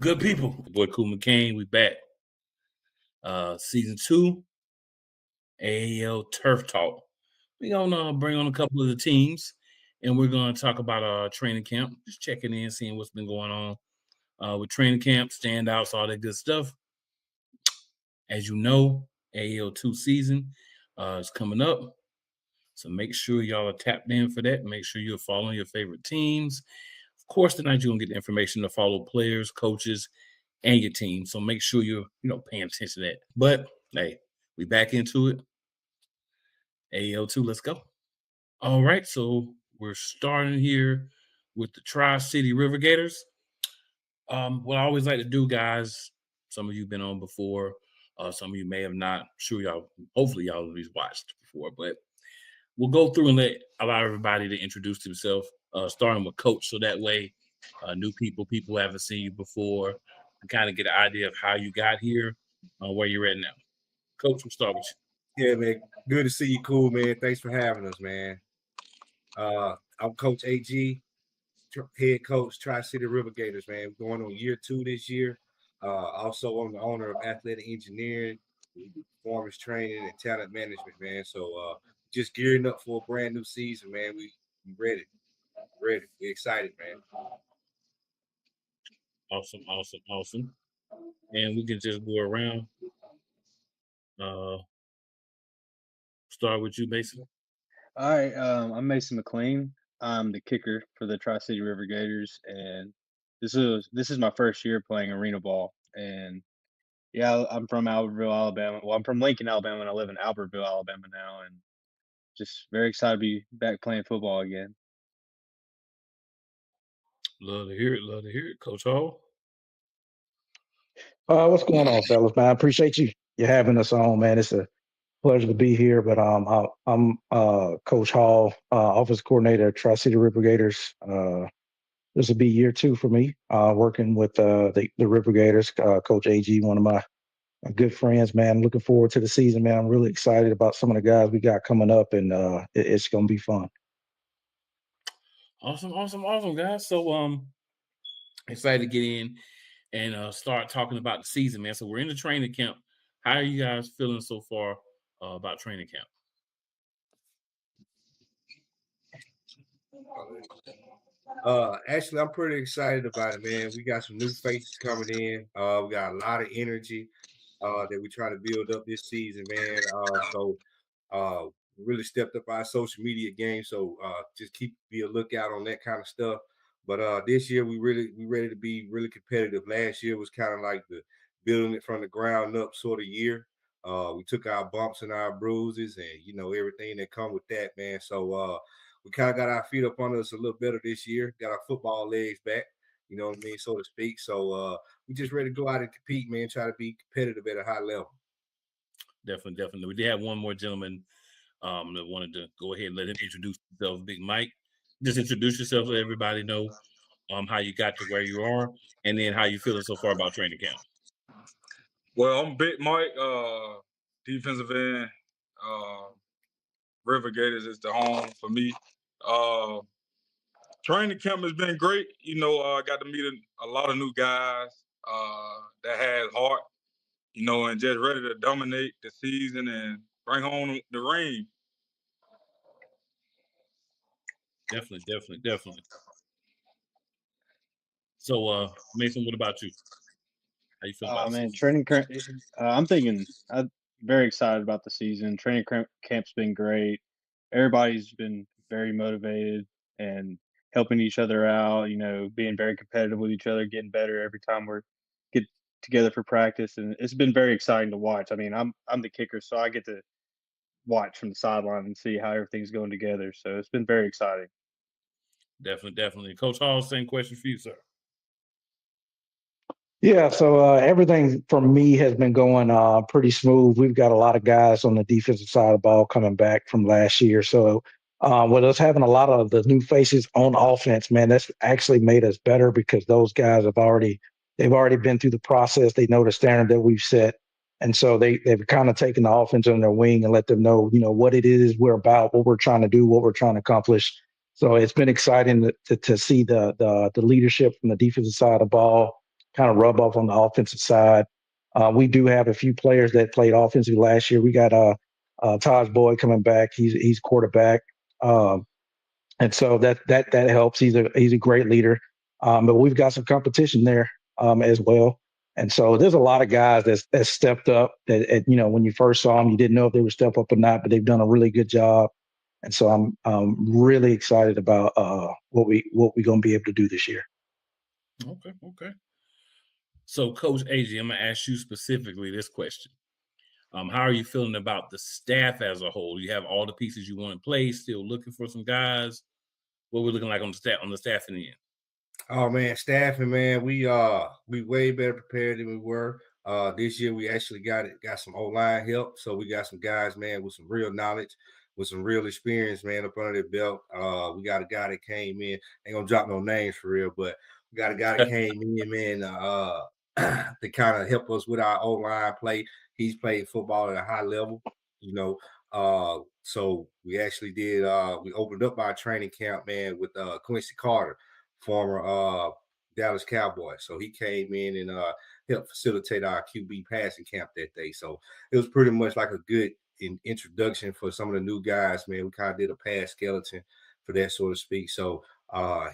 Good people. Boy Cool McCain, we back. Season 2, AAL Turf Talk. We're gonna bring on a couple of the teams and we're gonna talk about training camp, just checking in, seeing what's been going on with training camp, standouts, all that good stuff. As you know, AAL2 season is coming up. So make sure y'all are tapped in for that. Make sure you're following your favorite teams. Of course, tonight you're gonna get the information to follow players, coaches, and your team. So make sure you're paying attention to that. But hey, we back into it. AAL2, let's go. All right, so we're starting here with the Tri-City River Gators. What I always like to do, guys, some of you been on before, some of you may have not. Hopefully y'all at least watched before, but we'll go through and allow everybody to introduce themselves, starting with Coach, so that way new people who haven't seen you before, and kind of get an idea of how you got here, where you're at now. Coach, we'll start with you. Yeah, man. Good to see you, Cool, man. Thanks for having us, man. I'm Coach AG, head coach, Tri-City River Gators, man. We're going on year 2 this year. Also, I'm the owner of Athletic Engineering, Performance Training, and Talent Management, man. So just gearing up for a brand new season, man. We ready. We're excited, man. Awesome. And we can just go around. Start with you, Mason. All right, I'm Mason McLean. I'm the kicker for the Tri-City River Gators, and this is my first year playing arena ball. And yeah, I'm from Albertville, Alabama. Well, I'm from Lincoln, Alabama, and I live in Albertville, Alabama now, and just very excited to be back playing football again. Love to hear it. Coach Hall. What's going on, fellas, man? I appreciate you having us on, man. It's a pleasure to be here. But I'm Coach Hall, office coordinator at Tri-City River Gators. This will be year 2 for me, working with the River Gators. Coach AG, one of my good friends, man. Looking forward to the season, man. I'm really excited about some of the guys we got coming up, and it's going to be fun. Awesome, guys. So excited to get in and start talking about the season, man. So we're in the training camp. How are you guys feeling so far about training camp? Actually, I'm pretty excited about it, man. We got some new faces coming in. We got a lot of energy that we try to build up this season, man. So really stepped up our social media game. So just be a lookout on that kind of stuff. But this year we ready to be really competitive. Last year was kind of like the building it from the ground up sort of year. We took our bumps and our bruises and everything that come with that, man. So we kind of got our feet up under us a little better this year, got our football legs back, you know what I mean, so to speak. So we just ready to go out and compete, man, try to be competitive at a high level. Definitely. We did have one more gentleman that wanted to go ahead and let him introduce himself, Big Mike. Just introduce yourself so everybody know how you got to where you are, and then how you feeling so far about training camp. Well, I'm Big Mike, defensive end. River Gators is the home for me. Training camp has been great. I got to meet a lot of new guys that has heart, and just ready to dominate the season and bring home the ring. Definitely. So, Mason, what about you? How you feel about man, training camp. I'm very excited about the season. Training camp's been great. Everybody's been very motivated and helping each other out. Being very competitive with each other, getting better every time we get together for practice, and it's been very exciting to watch. I mean, I'm the kicker, so I get to watch from the sideline and see how everything's going together. So it's been very exciting. Definitely. Coach Hall, same question for you, sir. Yeah, so everything for me has been going pretty smooth. We've got a lot of guys on the defensive side of the ball coming back from last year. So with us having a lot of the new faces on offense, man, that's actually made us better because those guys they've already been through the process. They know the standard that we've set. And so they've kind of taken the offense under their wing and let them know, what it is we're about, what we're trying to do, what we're trying to accomplish. So it's been exciting to see the leadership from the defensive side of the ball. kind of rub off on the offensive side. We do have a few players that played offensive last year. We got Taj Boyd coming back. He's quarterback, and so that helps. He's a great leader. But we've got some competition there as well. And so there's a lot of guys that stepped up. That when you first saw them, you didn't know if they would step up or not, but they've done a really good job. And so I'm really excited about what we're going to be able to do this year. Okay. So, Coach AJ, I'm going to ask you specifically this question. How are you feeling about the staff as a whole? You have all the pieces you want in place, still looking for some guys. What we're looking like on the staffing end? Oh man, staffing, man, we way better prepared than we were. This year we actually got some O-line help. So we got some guys, man, with some real knowledge, with some real experience, man, up under their belt. We got a guy that came in, ain't gonna drop no names for real, but we got a guy that came in, man, to kind of help us with our O-line play. He's played football at a high level, you know. So we actually did we opened up our training camp, man, with Quincy Carter, former Dallas Cowboy. So he came in and helped facilitate our QB passing camp that day. So it was pretty much like a good introduction for some of the new guys, man. We kind of did a pass skeleton for that, so to speak. So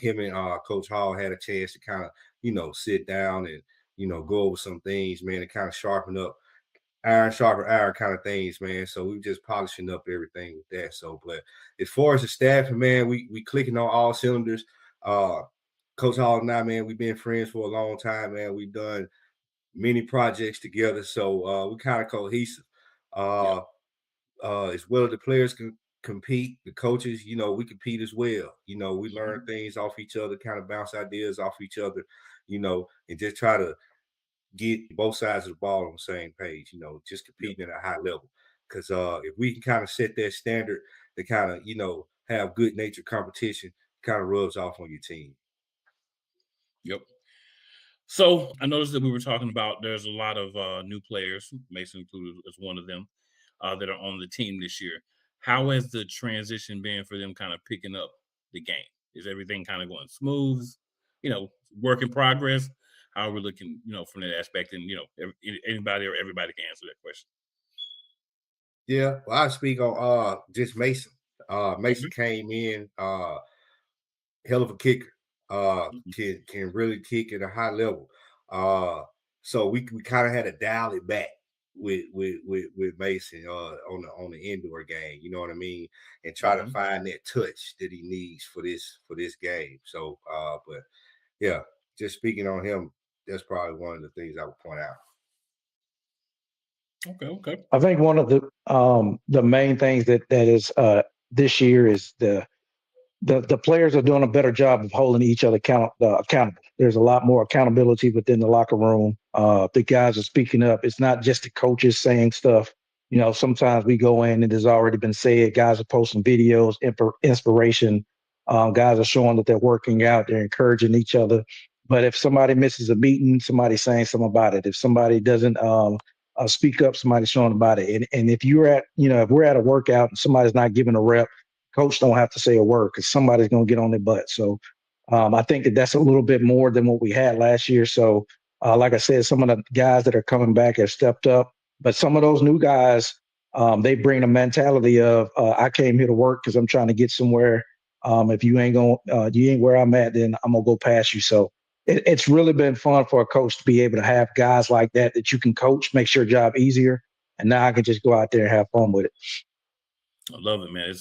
him and Coach Hall had a chance to kind of, sit down and, go over some things, man, and kind of sharpen up iron sharper iron kind of things, man. So we just polishing up everything with that. So, but as far as the staffing, man, we clicking on all cylinders. Coach Hall and I, man, we've been friends for a long time, man. We've done many projects together, so we kind of cohesive. As well as the players can compete, the coaches, we compete as well. We learn things off each other, kind of bounce ideas off each other, and just try to get both sides of the ball on the same page, just competing at a high level. Because if we can kind of set that standard to kind of, have good natured competition, kind of rubs off on your team. Yep. So I noticed that we were talking about there's a lot of new players, Mason included as one of them, that are on the team this year. How has the transition been for them kind of picking up the game? Is everything kind of going smooth? Work in progress? How are we looking, from that aspect? And, anybody or everybody can answer that question. Yeah, well, I speak on just Mason. Mason came in, hell of a kicker. Can really kick at a high level. So we kind of had to dial it back with Mason on the indoor game. You know what I mean? And try to find that touch that he needs for this game. So, but yeah, just speaking on him, that's probably one of the things I would point out. Okay. I think one of the main things that is this year is the players are doing a better job of holding each other accountable. There's a lot more accountability within the locker room. The guys are speaking up. It's not just the coaches saying stuff. Sometimes we go in and there's already been said. Guys are posting videos, inspiration. Guys are showing that they're working out. They're encouraging each other. But if somebody misses a meeting, somebody's saying something about it. If somebody doesn't speak up, somebody's showing about it. And if if we're at a workout and somebody's not giving a rep, coach don't have to say a word because somebody's going to get on their butt. So I think that's a little bit more than what we had last year. So like I said, some of the guys that are coming back have stepped up, but some of those new guys, they bring a mentality of I came here to work because I'm trying to get somewhere. If you ain't where I'm at, then I'm gonna go past you. So it's really been fun for a coach to be able to have guys like that you can coach, makes your job easier. And now I can just go out there and have fun with it. I love it, man.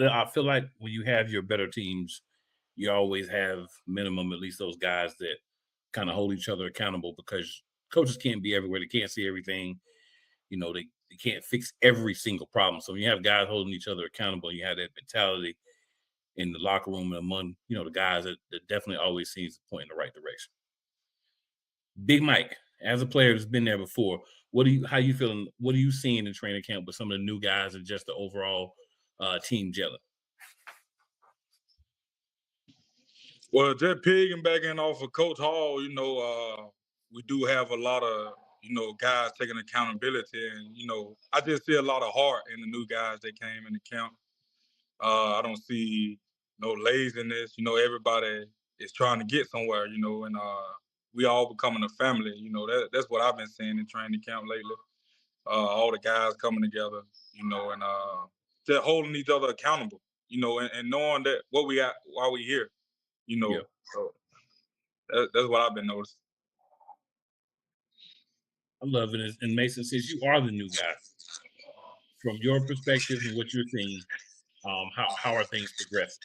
I feel like when you have your better teams, you always have minimum at least those guys that kind of hold each other accountable because coaches can't be everywhere. They can't see everything. They can't fix every single problem. So when you have guys holding each other accountable, you have that mentality in the locker room and among, the guys that definitely always seems to point in the right direction. Big Mike, as a player that's been there before, how you feeling? What are you seeing in training camp with some of the new guys and just the overall team gelling? Well, just piggybacking off of Coach Hall, we do have a lot of, guys taking accountability. And, I just see a lot of heart in the new guys that came in the camp. I don't see no laziness. Everybody is trying to get somewhere, and we all becoming a family. You know, that's what I've been seeing in training camp lately. All the guys coming together, you know, and just holding each other accountable, you know, and knowing that what we got while we here, you know. Yeah. So that's what I've been noticing. I love it. And Mason, since you are the new guy, from your perspective and what you're seeing, how are things progressing?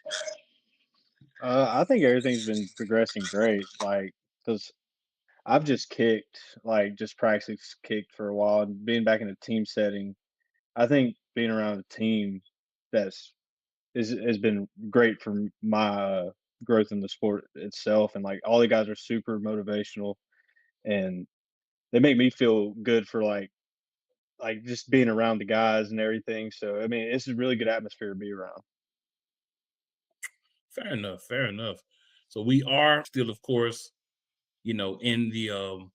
I think everything's been progressing great. Like, cause I've just kicked, like, just practice kicked for a while, and being back in a team setting. I think being around a team that's is has been great for my growth in the sport itself, and like all the guys are super motivational, and they make me feel good for like just being around the guys and everything. So I mean, it's a really good atmosphere to be around. Fair enough. Fair enough. So we are still, of course, in the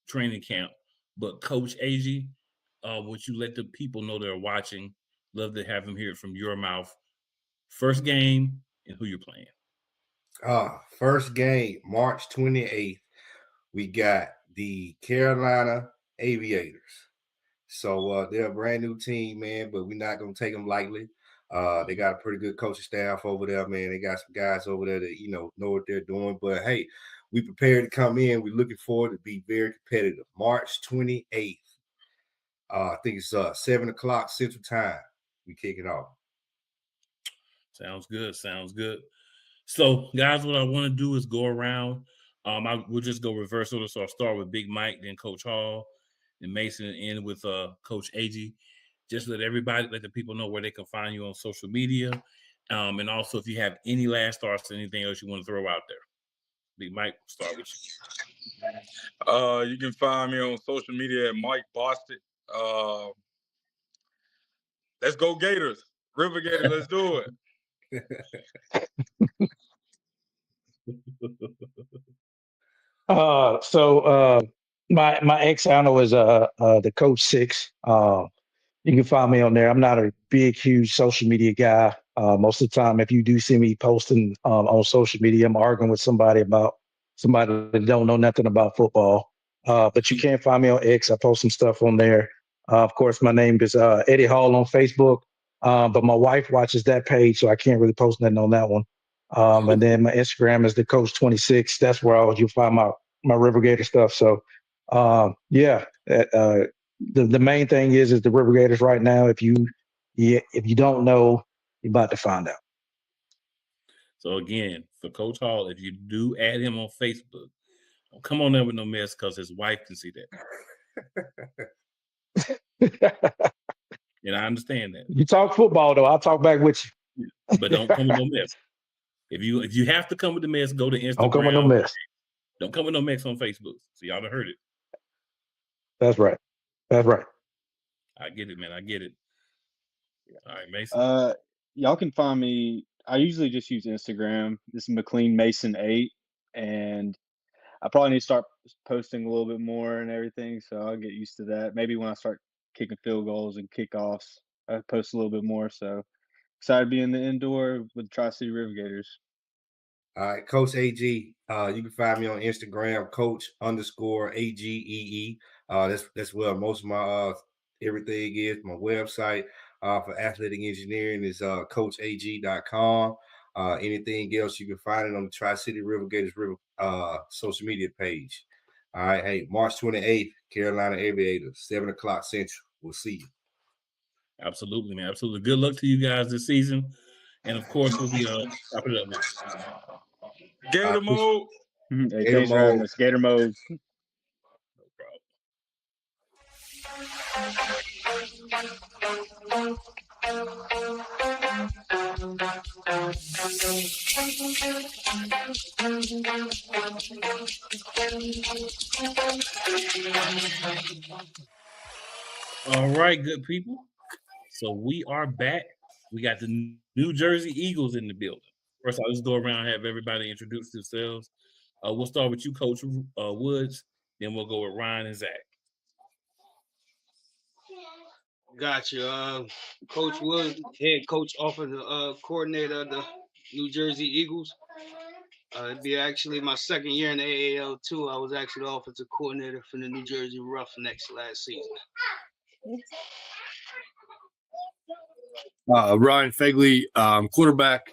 training camp. But Coach AG, would you let the people know they're watching? Love to have them hear it from your mouth. First game and who you're playing. First game, March 28th, we got the Carolina Aviators. So they're a brand new team, man, but we're not gonna take them lightly. They got a pretty good coaching staff over there, man. They got some guys over there that know what they're doing. But hey, we prepared to come in. We're looking forward to be very competitive. March 28th. I think it's 7 o'clock Central Time. We kick it off. Sounds good. Sounds good. So, guys, what I want to do is go around. We'll just go reverse order. So I'll start with Big Mike, then Coach Hall, and Mason, and end with Coach AG. Just let the people know where they can find you on social media. And also if you have any last thoughts or anything else you want to throw out there. Big Mike, we'll start with you. You can find me on social media at Mike Bostic. Let's go Gators. River Gators, let's do it. My ex handle is the Coach Six. You can find me on there. I'm not a big, huge social media guy. Most of the time, if you do see me posting on social media, I'm arguing with somebody about somebody that don't know nothing about football. But you can find me on X. I post some stuff on there. Of course, my name is Eddie Hall on Facebook. But my wife watches that page, so I can't really post nothing on that one. And then my Instagram is the Coach 26. That's where you'll find my River Gator stuff. So yeah, the main thing is the River Gators right now. If you don't know, you're about to find out. So again, for Coach Hall, if you do add him on Facebook, don't come on there with no mess because his wife can see that. And I understand that. You talk football though, I'll talk back with you. But don't come with no mess. If you have to come with the mess, go to Instagram. Don't come with no mess. Don't come with no mess on Facebook. So y'all done heard it. That's right. That's right. I get it, man. I get it. All right, Mason. Y'all can find me. I usually just use Instagram. This is McLean Mason 8, and I probably need to start posting a little bit more and everything. So I'll get used to that. Maybe when I start kicking field goals and kickoffs, I post a little bit more. So excited to be in the indoor with Tri-City River Gators. All right, Coach AG. You can find me on Instagram, Coach_AGEE. That's where most of my everything is. My website for athletic engineering is CoachAG.com. Anything else you can find it on the Tri-City River Gators social media page. All right, hey, March 28th, Carolina Aviators, 7 o'clock Central. We'll see you. Absolutely, man. Absolutely. Good luck to you guys this season. And of course, we'll be wrap it up. Gator mode. Hey, thanks for having us. Gator mode. No problem. All right, good people. So we are back. We got the New Jersey Eagles in the building. First, I'll just go around and have everybody introduce themselves. We'll start with you, Coach Woods. Then we'll go with Ryan and Zach. Gotcha. Coach Woods, head coach, offensive coordinator of the New Jersey Eagles. It'd be actually my second year in the AAL2. I was actually the offensive coordinator for the New Jersey Roughnecks last season. Ryan Fegley, quarterback.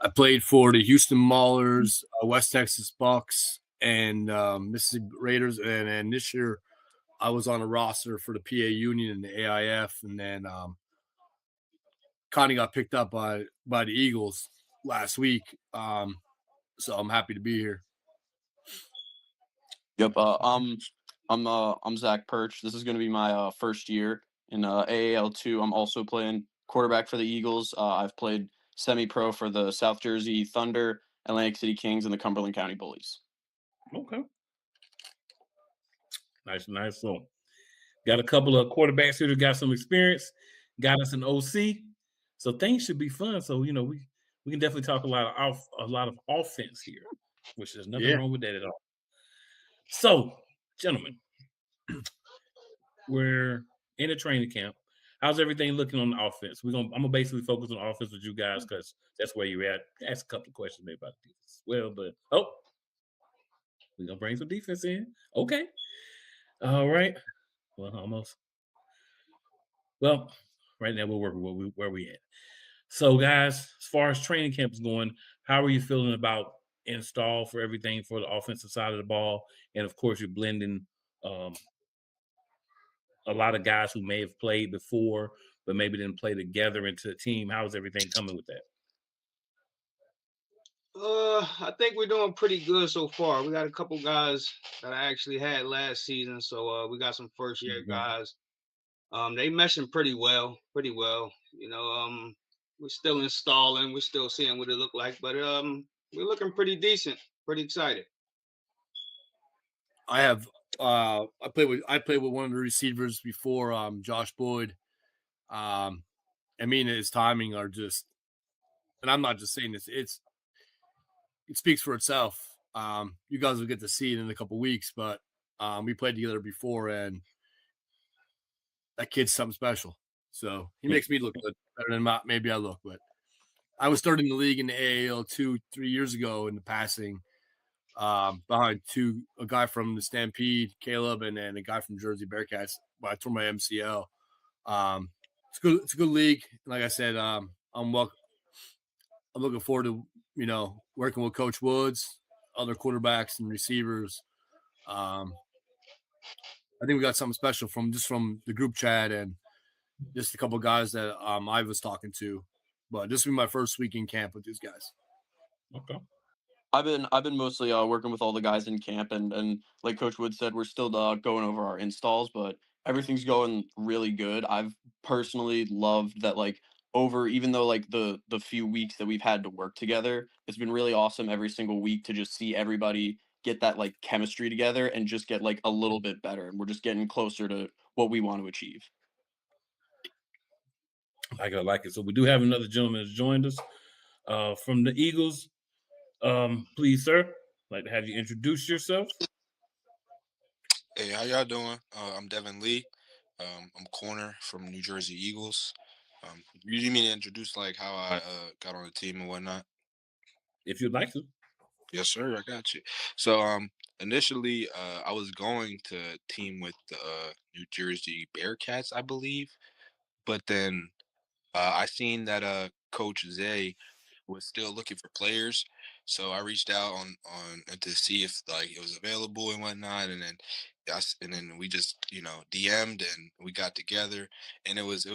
I played for the Houston Maulers, West Texas Bucks, and Mississippi Raiders. And this year, I was on a roster for the PA Union and the AIF, and then Connie got picked up by the Eagles last week. So I'm happy to be here. Yep. I'm Zach Perch. This is going to be my first year in AAL2. I'm also playing quarterback for the Eagles. I've played semi-pro for the South Jersey Thunder, Atlantic City Kings, and the Cumberland County Bullies. Okay. Nice. So, got a couple of quarterbacks here that got some experience. Got us an OC, so things should be fun. So we can definitely talk a lot of offense here, which there's nothing wrong with that at all. So, gentlemen, we're in a training camp. How's everything looking on the offense? I'm gonna basically focus on offense with you guys because that's where you're at. Ask a couple of questions maybe about defense as well, but we're gonna bring some defense in. Okay. All right. Well, almost. Well, right now we're working where we at. So, guys, as far as training camp is going, how are you feeling about install for everything for the offensive side of the ball? And of course, you're blending a lot of guys who may have played before, but maybe didn't play together into a team. How's everything coming with that? I think we're doing pretty good so far. We got a couple guys that I actually had last season, so we got some first year guys. They meshing pretty well. We're still installing. We're still seeing what it look like, but we're looking pretty decent. Pretty excited. I played with one of the receivers before, Josh Boyd. His timing are just, and I'm not just saying this, it speaks for itself. You guys will get to see it in a couple weeks, but we played together before, and that kid's something special. So he makes me look good, better than maybe I look. But I was starting the league in the AAL 2-3 years ago in the passing, behind a guy from the Stampede, Caleb, and then a guy from Jersey Bearcats. But I tore my MCL. It's good. It's a good league. Like I said, I'm looking forward to working with Coach Woods, other quarterbacks and receivers. I think we got something special from the group chat and just a couple of guys that I was talking to. But this will be my first week in camp with these guys. Okay. I've been mostly working with all the guys in camp, and like Coach Wood said, we're still going over our installs, but everything's going really good. I've personally loved that, even though the few weeks that we've had to work together, it's been really awesome every single week to just see everybody get that chemistry together and just get a little bit better, and we're just getting closer to what we want to achieve. I like it. So we do have another gentleman that's joined us from the Eagles. Please, sir, I'd like to have you introduce yourself. Hey, how y'all doing? I'm Devin Lee. I'm corner from New Jersey Eagles. You need me to introduce how I got on the team and whatnot? If you'd like to. Yes, sir. I got you. So initially, I was going to team with the New Jersey Bearcats, I believe, but then I seen that Coach Zay was still looking for players, so I reached out on to see if it was available and whatnot, and then we just DM'd and we got together, and it was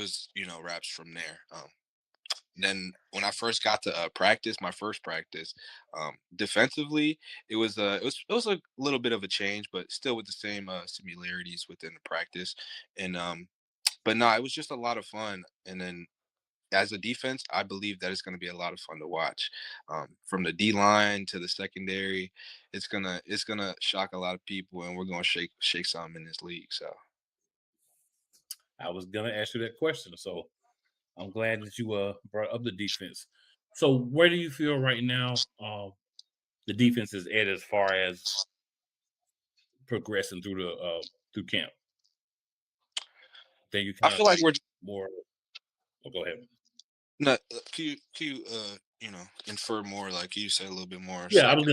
wraps from there. Then when I first got to practice, my first practice, defensively, it was a little bit of a change, but still with the same similarities within the practice, and but no, it was just a lot of fun, and then as a defense, I believe that it's going to be a lot of fun to watch. From the D line to the secondary, it's gonna shock a lot of people, and we're gonna shake something in this league. So I was gonna ask you that question, so I'm glad that you brought up the defense. So where do you feel right now the defense is at as far as progressing through camp? Then you I kind of feel like we're more. Oh, go ahead. No, infer more? Like, can you say a little bit more Yeah, so I I was can?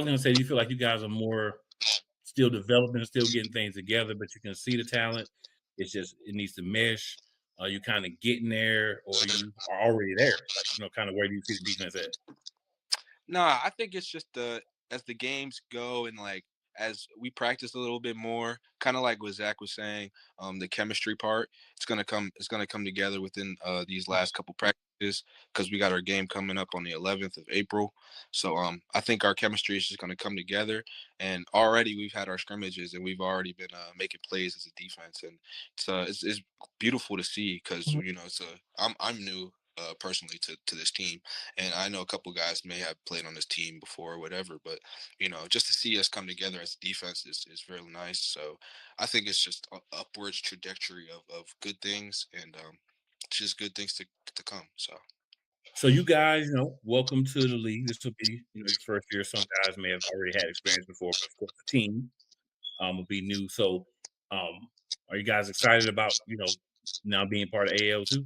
gonna say, do you feel like you guys are more still developing, still getting things together, but you can see the talent. It's just it needs to mesh. Are you kind of getting there, or you are already there? Like, kind of where do you see the defense at? No, I think it's just as the games go and like as we practice a little bit more, kind of like what Zach was saying, the chemistry part, it's gonna come together within these last couple practices because we got our game coming up on the 11th of April. So I think our chemistry is just gonna come together, and already we've had our scrimmages and we've already been making plays as a defense, and it's beautiful to see because I'm new personally to this team, and I know a couple guys may have played on this team before or whatever, but just to see us come together as a defense is really nice. So I think it's just a upwards trajectory of good things, and just good things to come. So So you guys, welcome to the league. This will be, your first year. Some guys may have already had experience before, but of course the team will be new. So, um, are you guys excited about now being part of AL2?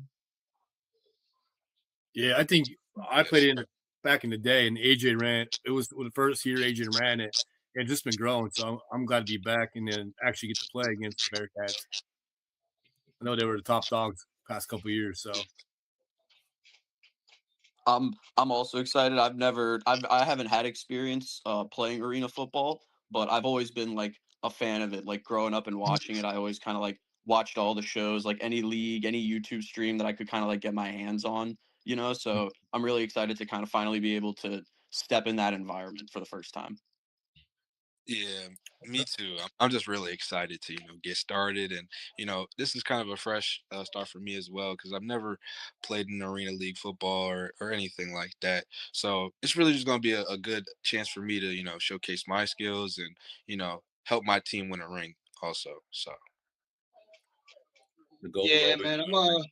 Yeah, I think I played yes. in the back in the day, and AJ ran. It was the first year AJ ran it, and it's just been growing. So I'm glad to be back and then actually get to play against the Bearcats. I know they were the top dogs past couple years. So I'm also excited. I haven't had experience playing arena football, but I've always been like a fan of it. Like growing up and watching it, I always kind of like watched all the shows, like any league, any YouTube stream that I could kind of like get my hands on, So I'm really excited to kind of finally be able to step in that environment for the first time. Yeah, me too. I'm just really excited to get started, and this is kind of a fresh start for me as well because I've never played in arena league football or anything like that. So it's really just going to be a good chance for me to showcase my skills and help my team win a ring also. So The goal is Yeah, always man, to I'm win a ring.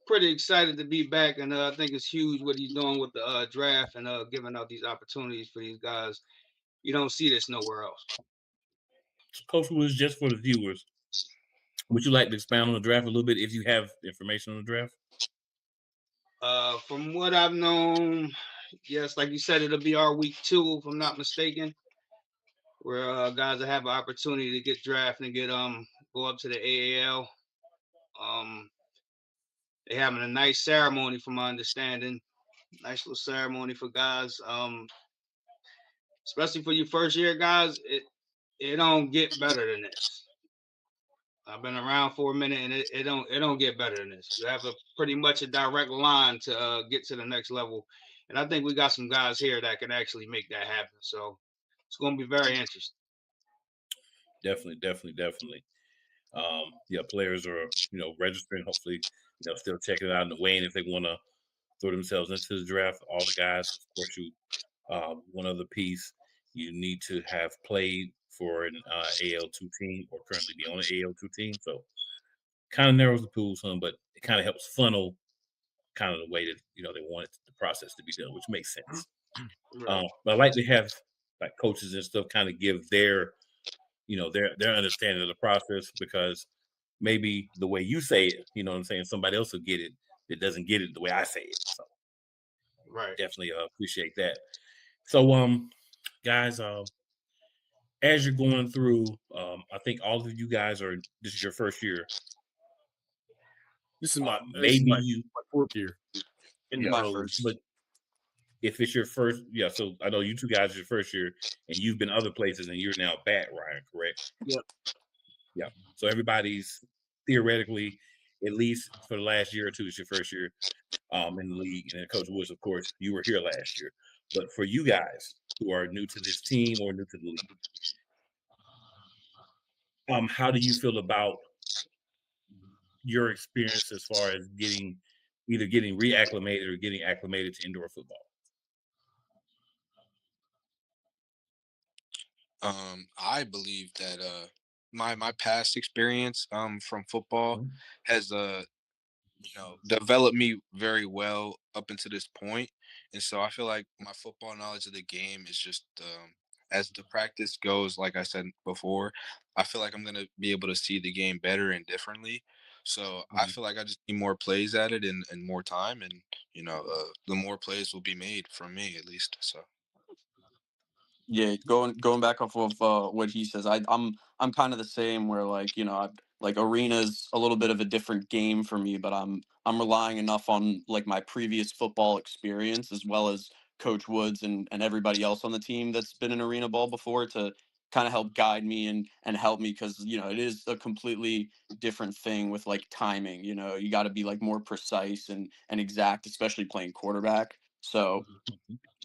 pretty excited to be back, and I think it's huge what he's doing with the draft and giving out these opportunities for these guys. You don't see this nowhere else. So Coach Woods, just for the viewers, would you like to expound on the draft a little bit if you have information on the draft? From what I've known, yes, like you said, it'll be our week 2, if I'm not mistaken, where guys will have an opportunity to get drafted and get go up to the AAL. Um, they having a nice ceremony, from my understanding. Nice little ceremony for guys. Especially for your first year guys, it don't get better than this. I've been around for a minute, and it don't get better than this. You have a pretty much a direct line to get to the next level, and I think we got some guys here that can actually make that happen. So it's going to be very interesting. Definitely, definitely, definitely. Yeah, players are registering. Hopefully, still checking it out in the way, and if they want to throw themselves into the draft, all the guys, of course, one other piece, you need to have played for an AL2 team or currently be on an AL2 team. So kind of narrows the pool some, but it kind of helps funnel kind of the way that they want the process to be done, which makes sense. Right. But I like to have like coaches and stuff kind of give their understanding of the process because maybe the way you say it, what I'm saying, somebody else will get it that doesn't get it the way I say it. So Right. definitely appreciate that. So guys, as you're going through, I think all of you guys this is your first year. this is Maybe you my fourth year in the yeah, My pro league. but first. if it's your first, yeah, so I know you two guys are your first year and you've been other places and you're now back, Ryan, correct? Yep. Yeah. So everybody's theoretically, at least for the last year or two, is your first year in the league. And then Coach Woods, of course, you were here last year. But for you guys who are new to this team or new to the league, how do you feel about your experience as far as getting reacclimated or getting acclimated to indoor football? I believe that my past experience from football Mhm. has developed me very well up until this point, and so I feel like my football knowledge of the game is just as the practice goes. Like I said before, I feel like I'm gonna be able to see the game better and differently. So I feel like I just need more plays at it and more time, and the more plays will be made from me at least. So Yeah, going back off of what he says, I'm kind of the same where like arena's a little bit of a different game for me, but I'm relying enough on like my previous football experience as well as Coach Woods and everybody else on the team that's been in arena ball before to kind of help guide me and help me because it is a completely different thing with like timing. You got to be like more precise and exact, especially playing quarterback. So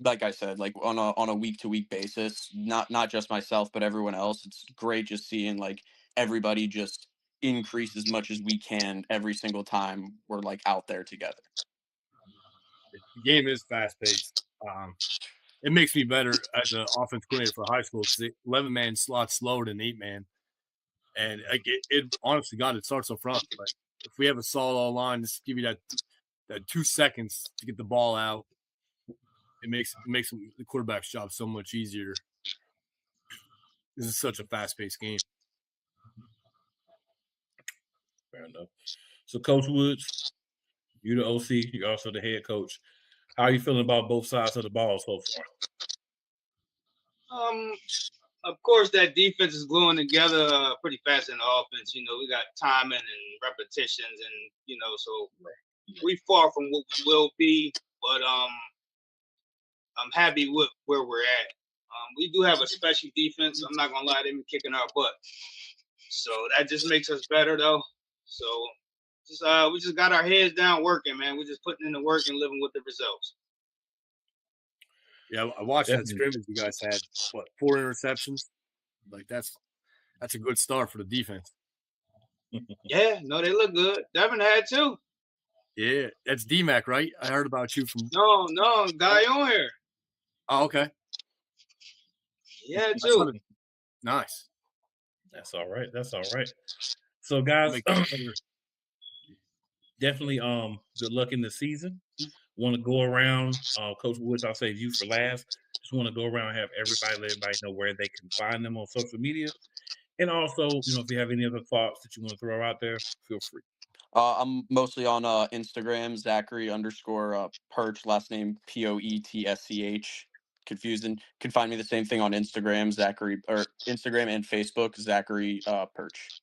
like I said, like on a week to week basis, not just myself, but everyone else. It's great just seeing like everybody just increase as much as we can every single time we're like out there together. The game is fast paced. It makes me better as an offense coordinator for high school because 11-man slot slower than 8-man, and like it honestly, God, it starts up front. Like if we have a solid all line, just give you that 2 seconds to get the ball out. It makes the quarterback's job so much easier. This is such a fast paced game. Fair enough. So, Coach Woods, you're the OC. You're also the head coach. How are you feeling about both sides of the ball so far? Of course, that defense is gluing together pretty fast in the offense. We got timing and repetitions, and so we far from what we will be, but I'm happy with where we're at. We do have a special defense. I'm not gonna lie, they've been kicking our butt, so that just makes us better, though. So we just got our heads down working, man. We're just putting in the work and living with the results. Yeah, I watched that Definitely. scrimmage. You guys had 4 interceptions. Like that's a good start for the defense. Yeah, no, they look good. Devin had 2. Yeah, that's DMAC, right? I heard about you from. No, guy on here. Oh, okay. Yeah, I saw 2. it. Nice. That's all right. So, guys, Make it better. definitely good luck in the season. Want to go around, Coach Woods, I'll save you for last. Just want to go around and have let everybody know where they can find them on social media. And also, if you have any other thoughts that you want to throw out there, feel free. I'm mostly on Instagram, Zachary _ Perch, last name Poetsch. Confusing. Can find me the same thing on Instagram, Zachary, or Instagram and Facebook, Zachary Perch.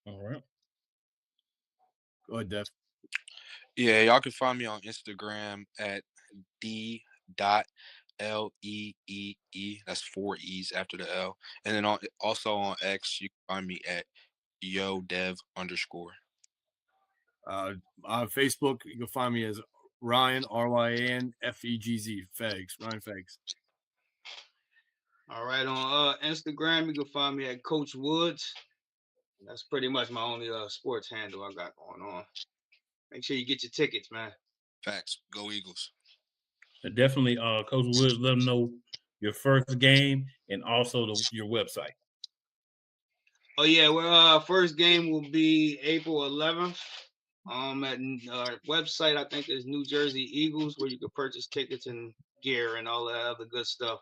All right. Go ahead, Dev. yeah, y'all can find me on Instagram at d.leee. That's 4 E's after the L. And then also on X, you can find me at yodev_. On Facebook, you can find me as Ryan RYANFEGZ Fegs. Ryan Fegs. All right, on Instagram, you can find me at Coach Woods. That's pretty much my only sports handle I got going on. Make sure you get your tickets, man. Facts. Go Eagles. Definitely, Coach Woods, let them know your first game and also your website. Oh yeah, well, first game will be April 11th. At our website, I think is New Jersey Eagles, where you can purchase tickets and gear and all that other good stuff.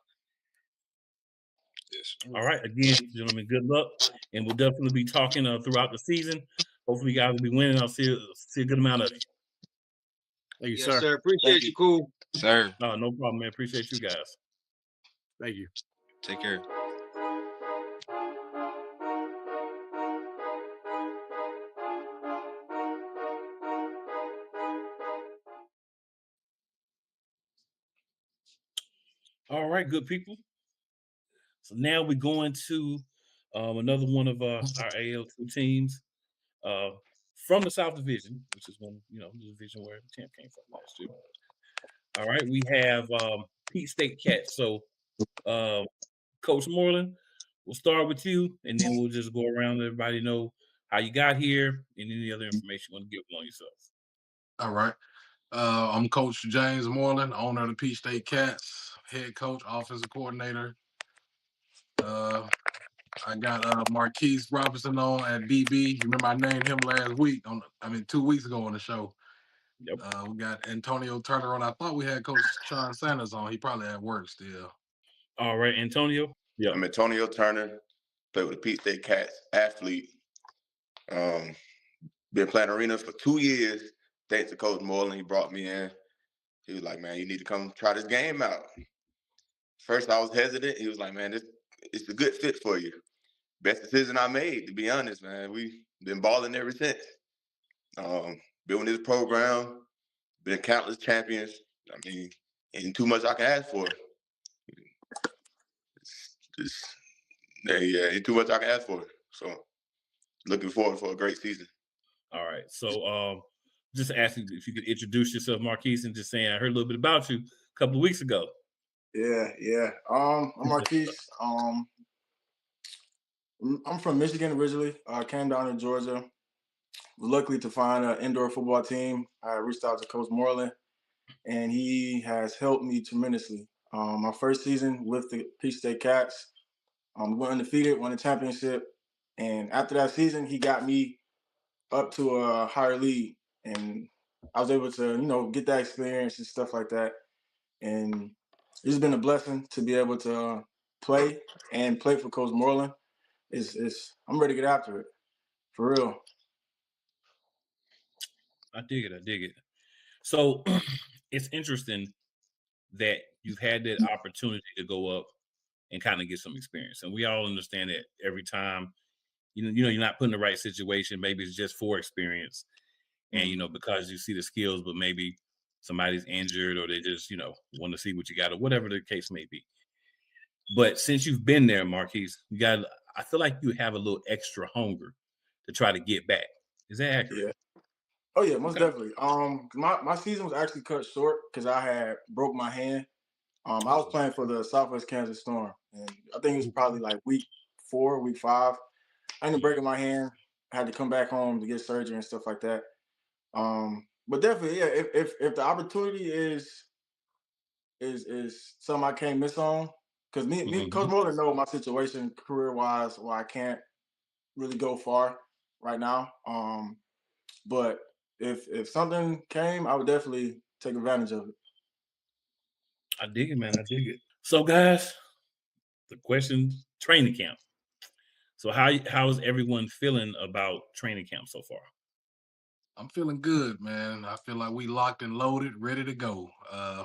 Yes. All right. Again, gentlemen, good luck. And we'll definitely be talking throughout the season. Hopefully, you guys will be winning. I'll see a good amount of you. Thank you, Yes, sir. sir. Appreciate you, cool. Sir. No problem, man. Appreciate you guys. Thank you. Take care. All right, good people. So now we're going to another one of our AAL2 teams from the South Division, which is the division where the champ came from last year. All right, we have Peach State Cats. So, Coach Moreland, we'll start with you, and then we'll just go around and everybody know how you got here and any other information you want to give on yourself. All right. I'm Coach James Moreland, owner of the Peach State Cats, head coach, offensive coordinator. I got Marquise Robinson on at DB. You remember I named him last week 2 weeks ago on the show. Yep. We got Antonio Turner on. I thought we had Coach Sean Sanders on. He probably at work still. All right, Antonio. Yeah, I'm Antonio Turner, play with the Peach State Cats, athlete. Been playing arenas for 2 years. Thanks to Coach Moreland, he brought me in. He was like, man, you need to come try this game out. First, I was hesitant. He was like, man, it's a good fit for you. Best decision I made, to be honest, man. We've been balling ever since. Building this program, been countless champions. I mean, ain't too much I can ask for. Ain't too much I can ask for. So, looking forward for a great season. All right. So, just asking if you could introduce yourself, Marquise, and just saying I heard a little bit about you a couple of weeks ago. Yeah. I'm Marquise. I'm from Michigan originally. Came down to Georgia. Was lucky to find an indoor football team. I reached out to Coach Moreland, and he has helped me tremendously. My first season with the Peach State Cats, we went undefeated, won the championship, and after that season, he got me up to a higher league, and I was able to, get that experience and stuff like that. And it's been a blessing to be able to play for Coach Moreland. I'm ready to get after it, for real. I dig it. So it's interesting that you've had that opportunity to go up and kind of get some experience. And we all understand that every time, you're not put in the right situation, maybe it's just for experience. And, because you see the skills, but maybe somebody's injured or they just, want to see what you got or whatever the case may be. But since you've been there, Marquise, I feel like you have a little extra hunger to try to get back. Is that accurate? Yeah. Oh yeah, most definitely. My season was actually cut short because I had broke my hand. I was playing for the Southwest Kansas Storm, and I think it was probably like week 4, week 5. I ended up breaking my hand. I had to come back home to get surgery and stuff like that. But definitely, yeah. If the opportunity is something I can't miss on, because me Coach Moreland know my situation career wise, where I can't really go far right now. But if something came, I would definitely take advantage of it. I dig it, man. I dig it. So, guys, the question: training camp. So, how is everyone feeling about training camp so far? I'm feeling good, man. I feel like we locked and loaded, ready to go.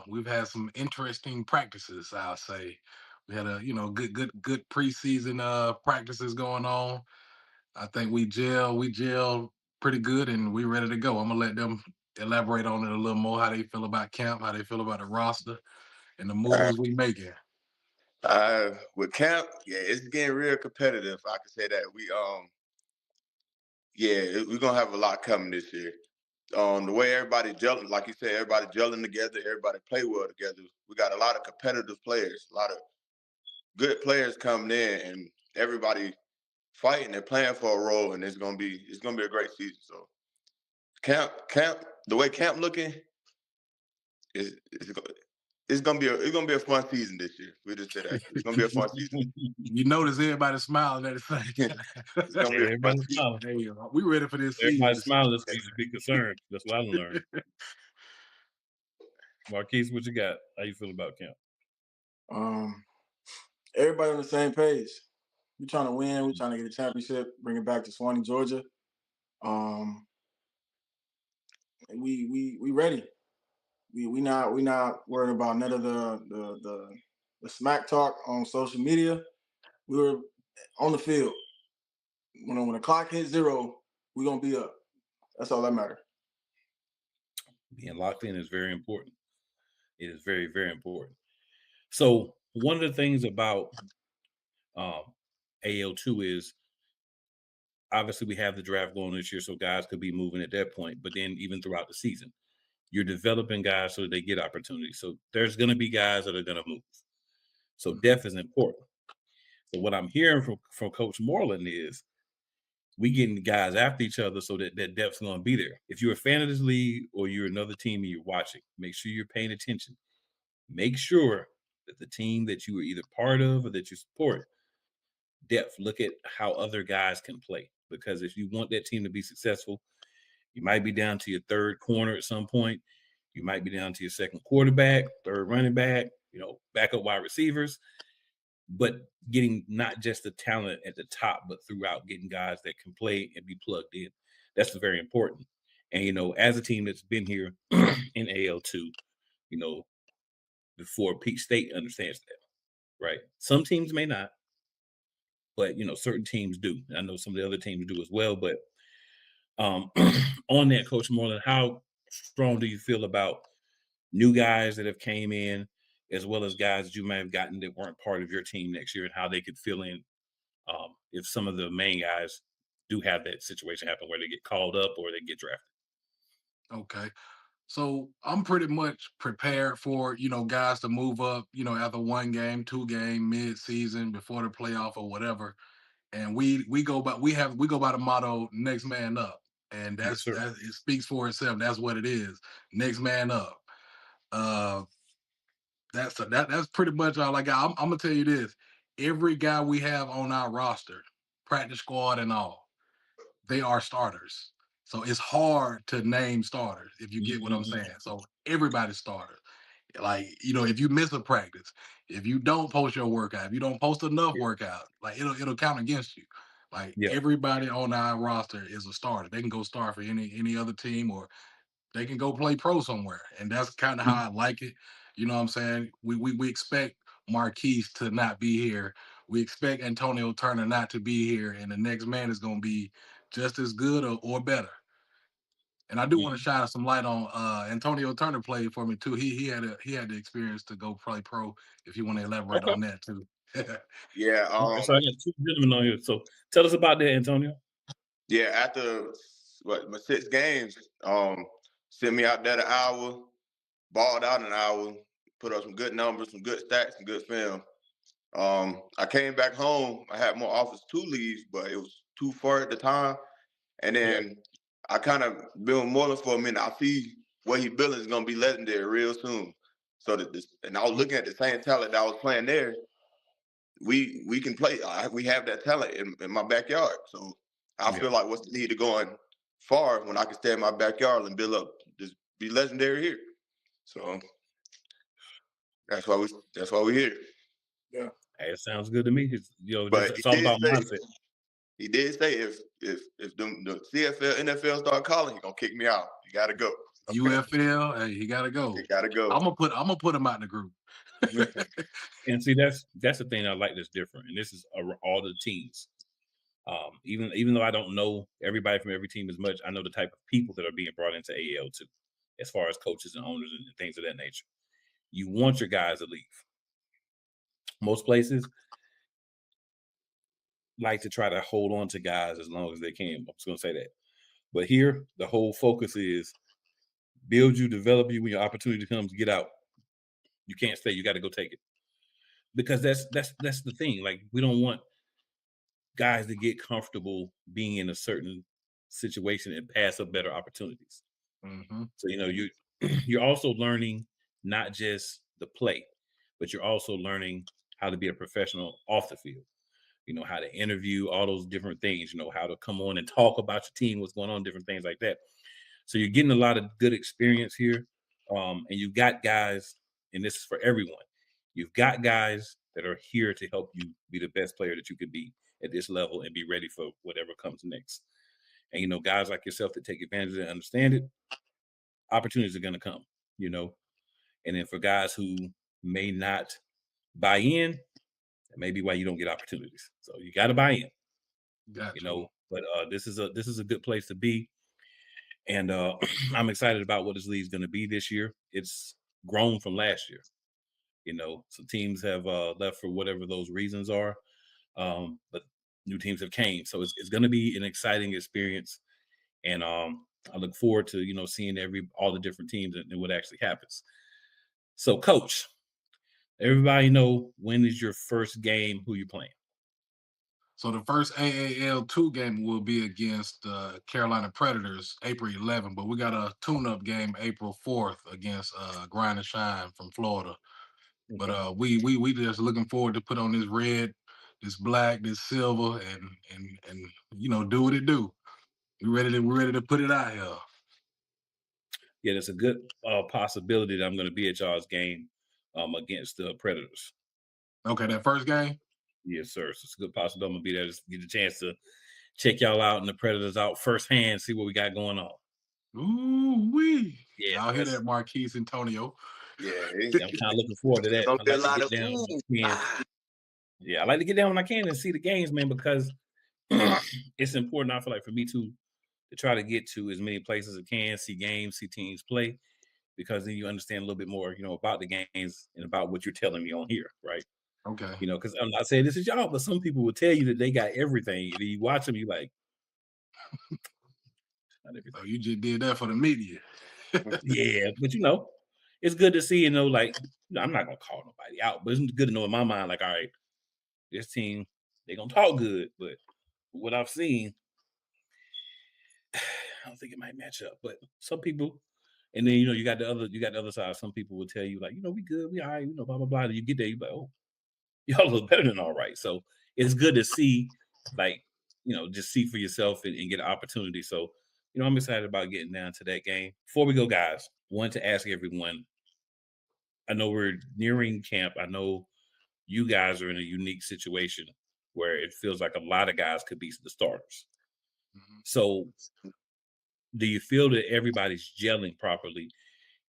We've had some interesting practices, I'll say. We had a good preseason practices going on. I think we gel pretty good, and we ready to go. I'm gonna let them elaborate on it a little more, how they feel about camp, how they feel about the roster, and the moves we making. With camp, yeah, it's getting real competitive. I can say that we're gonna have a lot coming this year. The way everybody gelling, like you said, everybody gelling together, everybody play well together. We got a lot of competitive players, a lot of good players coming in, and everybody fighting and playing for a role, and it's gonna be a great season. So camp, the way camp looking is it's gonna be a fun season this year. We just said that it's gonna be a fun season. You notice everybody smiling at the same time. It's gonna be a fun season. Hey, we ready for this season. Everybody smiling. This means to be concerned. That's what I learned. Marquise, what you got? How you feel about camp? Everybody on the same page. We're trying to win. We're trying to get a championship, bring it back to Swanee, Georgia. We ready. We not worried about none of the smack talk on social media. We were on the field. When the clock hits 0, we're gonna be up. That's all that matters. Being locked in is very important. It is very, very important. So one of the things about AAL2 is obviously we have the draft going this year, so guys could be moving at that point. But then even throughout the season, you're developing guys so that they get opportunities. So there's going to be guys that are going to move. So depth is important. So what I'm hearing from Coach Moreland is we getting guys after each other so that depth's going to be there. If you're a fan of this league or you're another team and you're watching, make sure you're paying attention. Make sure that the team that you are either part of or that you support, depth, look at how other guys can play. Because if you want that team to be successful, you might be down to your third corner at some point. You might be down to your second quarterback, third running back, backup wide receivers. But getting not just the talent at the top, but throughout getting guys that can play and be plugged in. That's very important. And as a team that's been here in AL2, before Peak State understands that, right? Some teams may not, but certain teams do. I know some of the other teams do as well. But on that, Coach Moreland, how strong do you feel about new guys that have came in, as well as guys that you may have gotten that weren't part of your team next year, and how they could fill in if some of the main guys do have that situation happen where they get called up or they get drafted? Okay. So I'm pretty much prepared for, guys to move up, after one game, two game, mid season, before the playoff or whatever. And we go by the motto next man up. And Yes, sir. it speaks for itself. That's what it is. Next man up. Uh that's pretty much all I got. I'm gonna tell you this. Every guy we have on our roster, practice squad and all, they are starters. So it's hard to name starters if you get what I'm Mhm. saying. So everybody's starter. Like, if you miss a practice, if you don't post your workout, if you don't post enough Yeah. workout, like it'll count against you. Like Yeah. everybody on our roster is a starter. They can go start for any other team, or they can go play pro somewhere. And that's kind of how I like it. You know what I'm saying? We expect Marquise to not be here. We expect Antonio Turner not to be here, and the next man is gonna be just as good or better. And I do want to Mhm. shine some light on Antonio Turner played for me too. He had the experience to go play pro. If you want to elaborate Okay. on that too. Yeah, Okay. So I got two gentlemen on here. So tell us about that, Antonio. yeah. After my 6 games, sent me out there an hour, balled out an hour, put up some good numbers, some good stats, some good film. I came back home. I had more offers to leave, but it was too far at the time. And Yeah. then I kind of built Moreland for a minute. I see what he building is gonna be legendary real soon. So and I was looking at the same talent that I was playing there. We can play. We have that talent in my backyard. So I Yeah. feel like what's the need of going far when I can stay in my backyard and build up, just be legendary here. So that's why we're here. Yeah. Hey, it sounds good to me. Just But it's all about mindset. he did say if the CFL NFL start calling, he gonna kick me out. You gotta go. UFL, hey, he gotta You go. gotta go. I'm gonna put him out in the group. And see, that's the thing I like that's different. And this is all the teams. Even though I don't know everybody from every team as much, I know the type of people that are being brought into AAL2, as far as coaches and owners and things of that nature. You want your guys to leave. Most places like to try to hold on to guys as long as they can. I'm just going to say that. But here, the whole focus is build you, develop you. When your opportunity comes, get out. You can't stay. You got to go take it, because that's the thing. Like, we don't want guys to get comfortable being in a certain situation and pass up better opportunities. Hmm. So you're also learning not just the play, but you're also learning how to be a professional off the field. How to interview, all those different things. How to come on and talk about your team, what's going on, different things like that. So you're getting a lot of good experience here, and you've got guys, and this is for everyone. You've got guys that are here to help you be the best player that you could be at this level and be ready for whatever comes next. And guys like yourself that take advantage of it and understand it, opportunities are going to come. You know, and then for guys who may not buy in, that may be why you don't get opportunities. So you got to buy in. Gotcha. But this is a good place to be. And I'm excited about what this league is going to be this year. It's grown from last year. Some teams have left for whatever those reasons are, but new teams have came. So it's going to be an exciting experience, and I look forward to seeing all the different teams and what actually happens. So, Coach, everybody know, when is your first game? Who you playing? So the first AAL2 game will be against Carolina Predators April 11th, but we got a tune-up game April 4th against Grind and Shine from Florida. But Okay. we just looking forward to put on this red, this black, this silver, and do what it do. We're ready to put it out here. Yeah, there's a good possibility that I'm going to be at y'all's game against the Predators. Okay, that first game. Yes, sir. So it's a good possibility I'm going to be there to get a chance to check y'all out and the Predators out firsthand, see what we got going on. Ooh wee! Yeah, Y'all hear that, Marquise Antonio? Yeah, I'm kind of looking forward to that. gonna I be a like to lot get of down when I can. ah. Yeah, I like to get down when I can and see the games, man, because it's important. I feel like for me to try to get to as many places as I can, see games, see teams play, because then you understand a little bit more, about the games and about what you're telling me on here, right? Okay. Because I'm not saying this is y'all, but some people will tell you that they got everything. And you watch them, you like, not everything. So you just did that for the media. Yeah, but it's good to see, like, I'm not gonna call nobody out, but it's good to know in my mind, like, all right, this team, they gonna talk good, but what I've seen, I don't think it might match up. But some people, and then you got the other side. Some people will tell you, like, we good, we all right, blah blah blah. And you get there, you like, oh, y'all look better than all right. So it's good to see, like, just see for yourself and get an opportunity. So, I'm excited about getting down to that game. Before we go, guys, want to ask everyone. I know we're nearing camp. I know you guys are in a unique situation where it feels like a lot of guys could be the starters. Mhm. So, do you feel that everybody's gelling properly,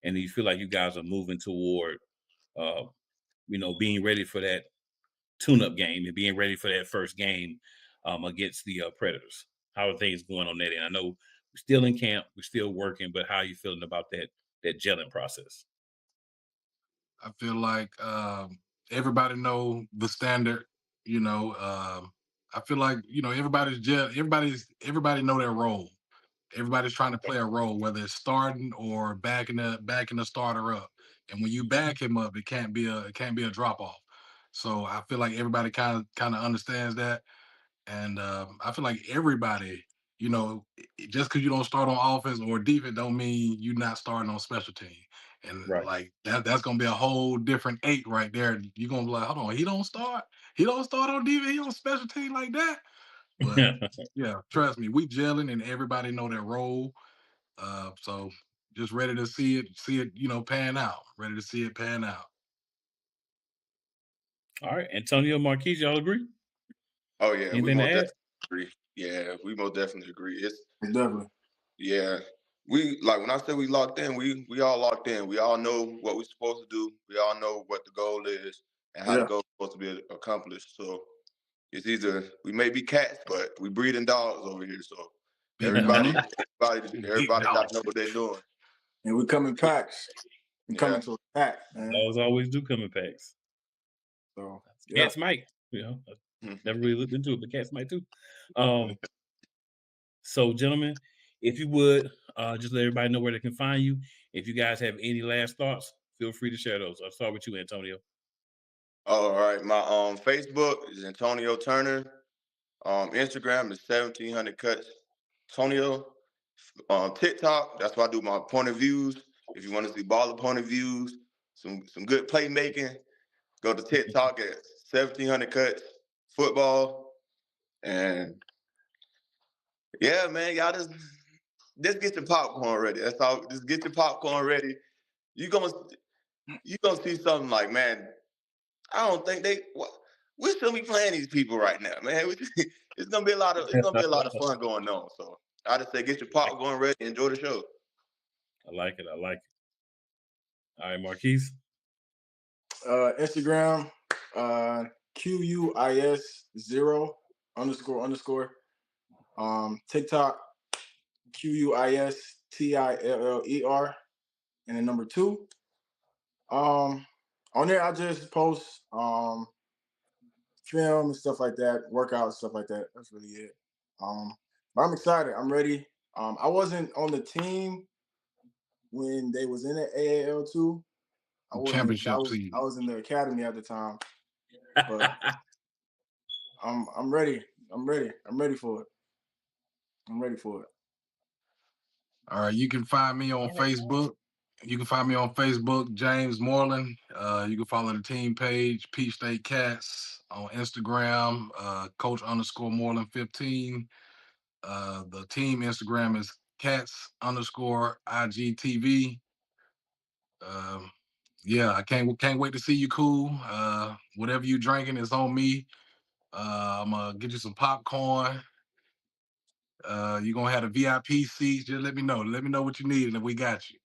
and do you feel like you guys are moving toward, uh, being ready for that tune-up game and being ready for that first game against the Predators? How are things going on that end? I know we're still in camp, we're still working, but how are you feeling about that gelling process? I feel like everybody know the standard. I feel like everybody know their role. Everybody's trying to play a role, whether it's starting or backing the starter up. And when you back him up, it can't be a drop off. So I feel like everybody kind of understands that. And I feel like everybody, just because you don't start on offense or defense, don't mean you're not starting on special team. And Right. like that's gonna be a whole different eight right there. You're gonna be like, hold on, he don't start. He don't start on defense. He on special team like that. But yeah, trust me, we gelling and everybody know their role. So just ready to see it, pan out. Ready to see it pan out. All right, Antonio Marquise, y'all agree? Oh yeah, we Anything to most add? definitely agree. Yeah, we most definitely agree. It's Definitely. yeah. We like when I say we locked in, we all locked in. We all know what we're supposed to do. We all know what the goal is and how the Yeah. goal is supposed to be accomplished. So it's either we may be cats, but we breeding dogs over here. So Big dog. everybody, Mhm. everybody, Big everybody got dog. to know what they're doing. And we come in packs. We Yeah. coming to a pack, man. Dogs always do come in packs. So yeah. Cats might, I've never really looked into it, but cats might too. Mhm. Um, So, gentlemen, if you would, just let everybody know where they can find you. If you guys have any last thoughts, feel free to share those. I'll start with you, Antonio. All right. My Facebook is Antonio Turner. Instagram is 1700 cuts. Antonio. TikTok, that's where I do my point of views. If you want to see baller point of views, some good playmaking, go to TikTok at 1700 cuts football. And yeah, man, y'all just get your popcorn ready. That's all. Just get your popcorn ready. You gonna you gonna see something like, man, I don't think we shouldn't be playing these people right now, man. It's gonna be a lot of fun going on. So I just say get your popcorn ready, enjoy the show. I like it. I like it. All right, Marquise. Instagram, QUIS0 __. TikTok, QUISTILLER, and then number 2. On there I just post film and stuff like that, workouts, stuff like that. That's really it. But I'm excited. I'm ready. I wasn't on the team when they was in the AAL2. I wasn't. I Championship was. I season. was in the academy at the time. But I'm ready. I'm ready. I'm ready for it. I'm ready for it. All right, you can find me on Facebook. You can find me on Facebook, James Moreland. You can follow the team page, Peach State Cats, on Instagram, Coach_Moreland15. The team Instagram is Cats_IGTV. Yeah, I can't wait to see you, cool. Whatever you drinking is on me. I'm gonna get you some popcorn. You're gonna have the VIP seats. Just let me know. Let me know what you need, and we got you.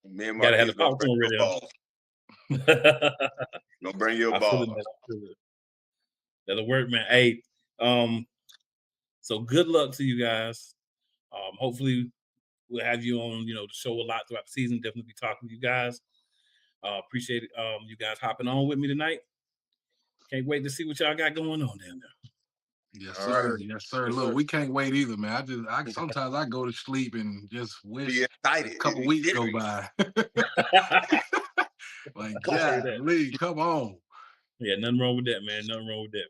Me and Gotta have the Marquise gonna bring popcorn your ready. balls. Gonna bring your I feel balls. it, man. I feel it. That'll work, man. Hey, so good luck to you guys. Hopefully we'll have you on, the show a lot throughout the season. Definitely be talking to you guys. Appreciate it, you guys hopping on with me tonight. Can't wait to see what y'all got going on down there. Yes, All sir. right. Yes, sir. Yes, Look, sir. we can't wait either, man. Sometimes I go to sleep and just wish Be a excited. couple weeks go by. Like, I hear that. golly, come on. Yeah, nothing wrong with that, man. Nothing wrong with that.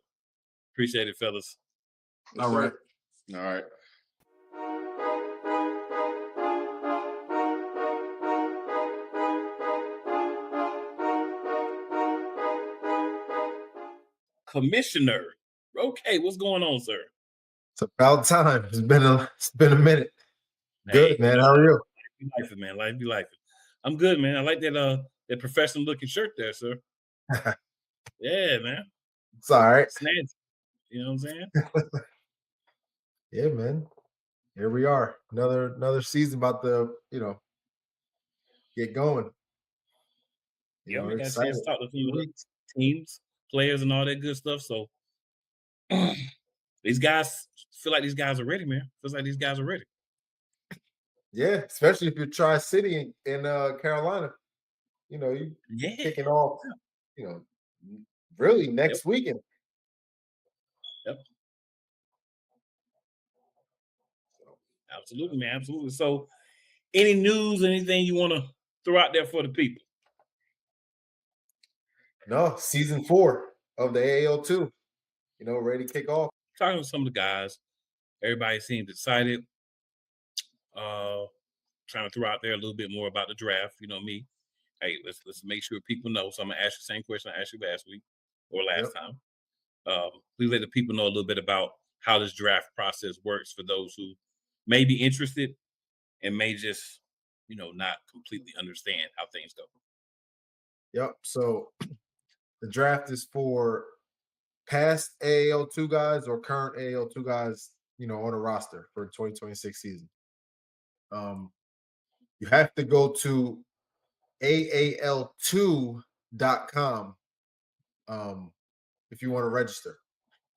Appreciate it, fellas. Yes, All right. All right. Commissioner. Okay, what's going on, sir? It's about time. It's been a minute. Good, Hey, man. How are you? Life be life, man. Life be life. I'm good, man. I like that professional looking shirt there, sir. Yeah, man. It's all right. Snazzy. You know what I'm saying? Yeah, man. Here we are. Another season about to, get going. Yeah, we got a excited. chance to talk to some of the Weeks. teams, players, and all that good stuff. So these guys feel like these guys are ready, man. Feels like these guys are ready. Yeah, especially if you're Tri-City in Carolina. You Yeah. kicking off, really next weekend. Yep. Absolutely, man. Absolutely. So, any news, anything you want to throw out there for the people? No, season 4 of the AAL2, ready to kick off. Talking to some of the guys, everybody seems excited. Trying to throw out there a little bit more about the draft. You know me. Hey, let's make sure people know. So I'm gonna ask you the same question I asked you last week or last time. Please let the people know a little bit about how this draft process works for those who may be interested and may just, not completely understand how things go. Yep. So the draft is for past AAL2 guys or current AAL2 guys, on a roster for the 2026 season. You have to go to AAL2.com if you want to register,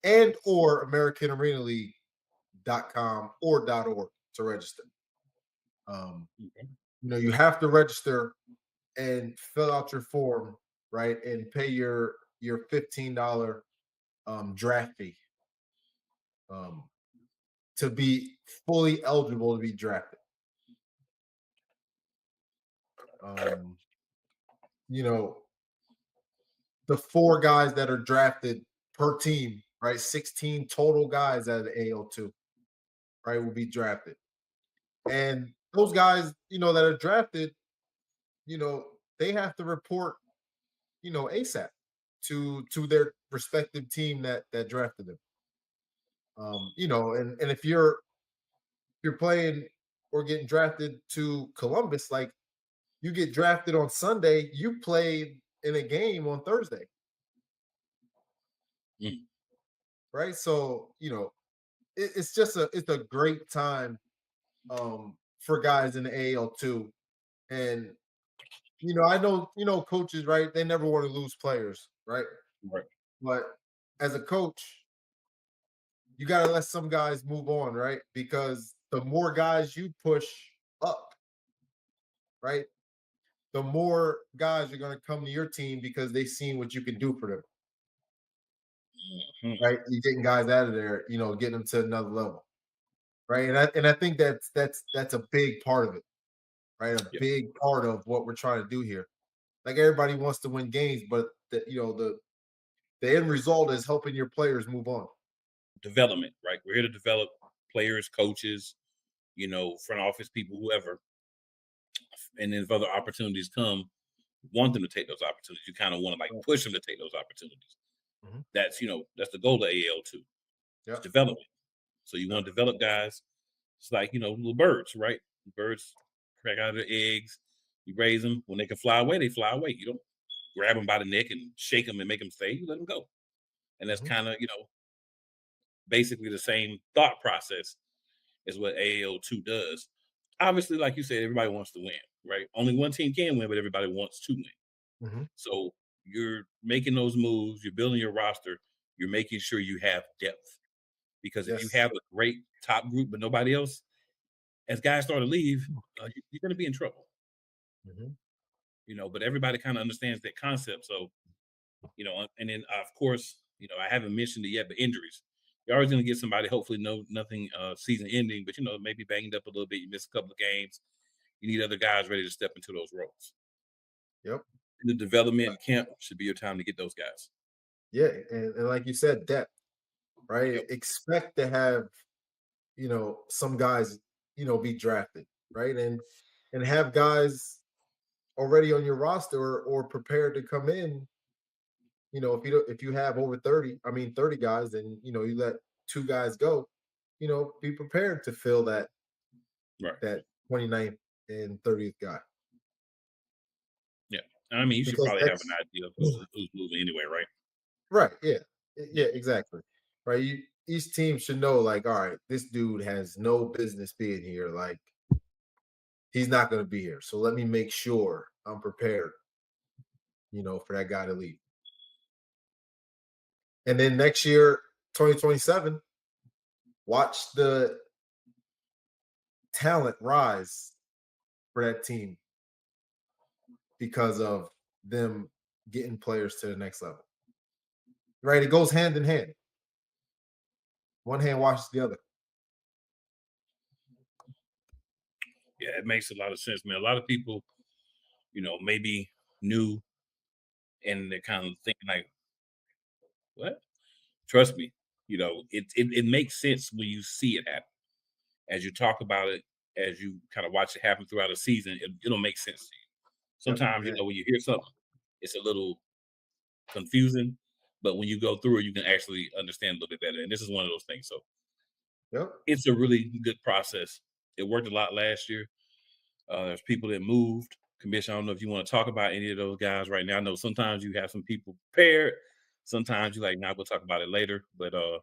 and or AmericanArenaLeague.com or .org to register. You have to register and fill out your form, right, and pay your $15 draft fee to be fully eligible to be drafted. The 4 guys that are drafted per team, right? 16 total guys out of the AL2, right, will be drafted. And those guys, that are drafted, they have to report, ASAP to their respective team that drafted them. And if you're playing or getting drafted to Columbus, like you get drafted on Sunday, you played in a game on Thursday. Right. So, it's a great time for guys in the AL2. And, I know, coaches, right? They never want to lose players, right? Right. But as a coach, you got to let some guys move on, right? Because the more guys you push up, right, the more guys are going to come to your team because they've seen what you can do for them. Right? You're getting guys out of there, getting them to another level. Right. And I think that's a big part of it. Right. A big part of what we're trying to do here. Like everybody wants to win games, but the end result is helping your players move on. Development, right? We're here to develop players, coaches, front office people, whoever. And then if other opportunities come, want them to take those opportunities. You kind of want to push them to take those opportunities. That's that's the goal of AL2. It's development. So you want to develop guys. It's like little birds, right? Birds crack out of their eggs. You raise them. When they can fly away, they fly away. You don't grab them by the neck and shake them and make them stay. You let them go. And that's kind of basically the same thought process is what AAL2 does. Obviously, like you said, everybody wants to win, right? Only one team can win, but everybody wants to win. Mhm. So you're making those moves, you're building your roster, you're making sure you have depth. Because if you Yes. have a great top group but nobody else, as guys start to leave, you're going to be in trouble. Mhm. But everybody kind of understands that concept. So, and then of course, I haven't mentioned it yet, but injuries. You're always going to get somebody, hopefully, nothing season ending, but maybe banged up a little bit. You miss a couple of games. You need other guys ready to step into those roles. Yep. The development camp should be your time to get those guys. Yeah, and like you said, depth, right? Yep. Expect to have, some guys, be drafted, right? And have guys already on your roster or prepared to come in. If you have over 30 guys, then you let 2 guys go, be prepared to fill that Right. that 29th and 30th guy. Yeah. I mean, you should Because probably have an that's idea of who's moving anyway, right? right, yeah. Yeah. Yeah, exactly. Right. Each team should know, like, all right, this dude has no business being here. Like, he's not going to be here. So let me make sure I'm prepared, for that guy to leave. And then next year, 2027, watch the talent rise for that team because of them getting players to the next level. Right? It goes hand in hand. One hand washes the other. Yeah, it makes a lot of sense, man. A lot of people, maybe new and they're kind of thinking like, what? Trust me, it makes sense when you see it happen. As you talk about it, as you kind of watch it happen throughout a season, it'll make sense to you. Yep. Sometimes, Yeah. when you hear something, it's a little confusing, but when you go through it, you can actually understand a little bit better. And this is one of those things. So Yep. it's a really good process. It worked a lot last year. There's people that moved. Commission, I don't know if you want to talk about any of those guys right now. I know sometimes you have some people prepared. Sometimes you're like, nah, we'll talk about it later. But can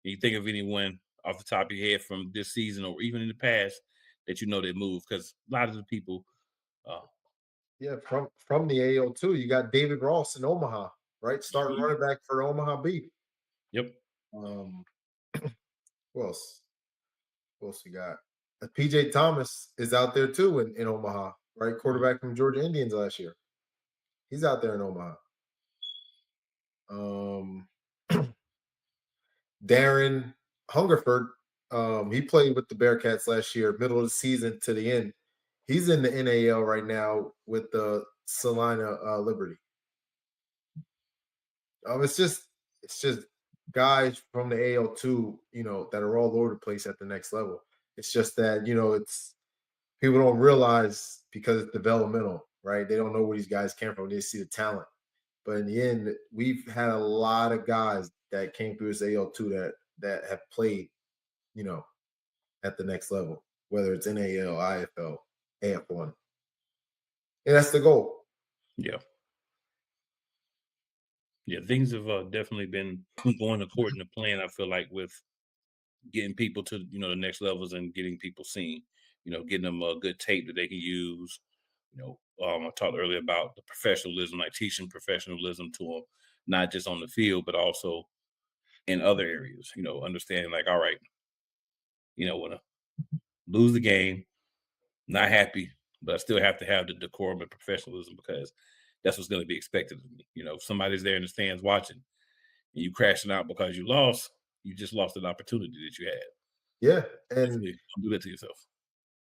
you think of anyone off the top of your head from this season or even in the past that that moved? Because a lot of the people, uh, Yeah. From the AO2, you got David Ross in Omaha, right? Starting mhm, running back for Omaha Beef. yep, Um, who else? Who else we got? PJ Thomas is out there too in Omaha, right? Quarterback from Georgia Indians last year. He's out there in Omaha. Um, Darren Hungerford, he played with the Bearcats last year, middle of the season to the end. He's in the NAL right now with the Salina Liberty. It's just guys from the AL2, that are all over the place at the next level. It's just that it's people don't realize because it's developmental, right? They don't know where these guys came from. They see the talent, but in the end, we've had a lot of guys that came through this AL2 that have played, you know, at the next level, whether it's NAL, IFL, AF1, and that's the goal. yeah, yeah. Things have definitely been going according to plan. I feel like with getting people to the next levels and getting people seen, getting them a good tape that they can use. I talked earlier about the professionalism, like teaching professionalism to them, not just on the field, but also in other areas. Understanding like, all right, when I lose the game, not happy, but I still have to have the decorum and professionalism because that's what's going to be expected of me. If somebody's there in the stands watching and you crashing out because you lost, you just lost an opportunity that you had. Yeah, and Definitely don't do that to yourself.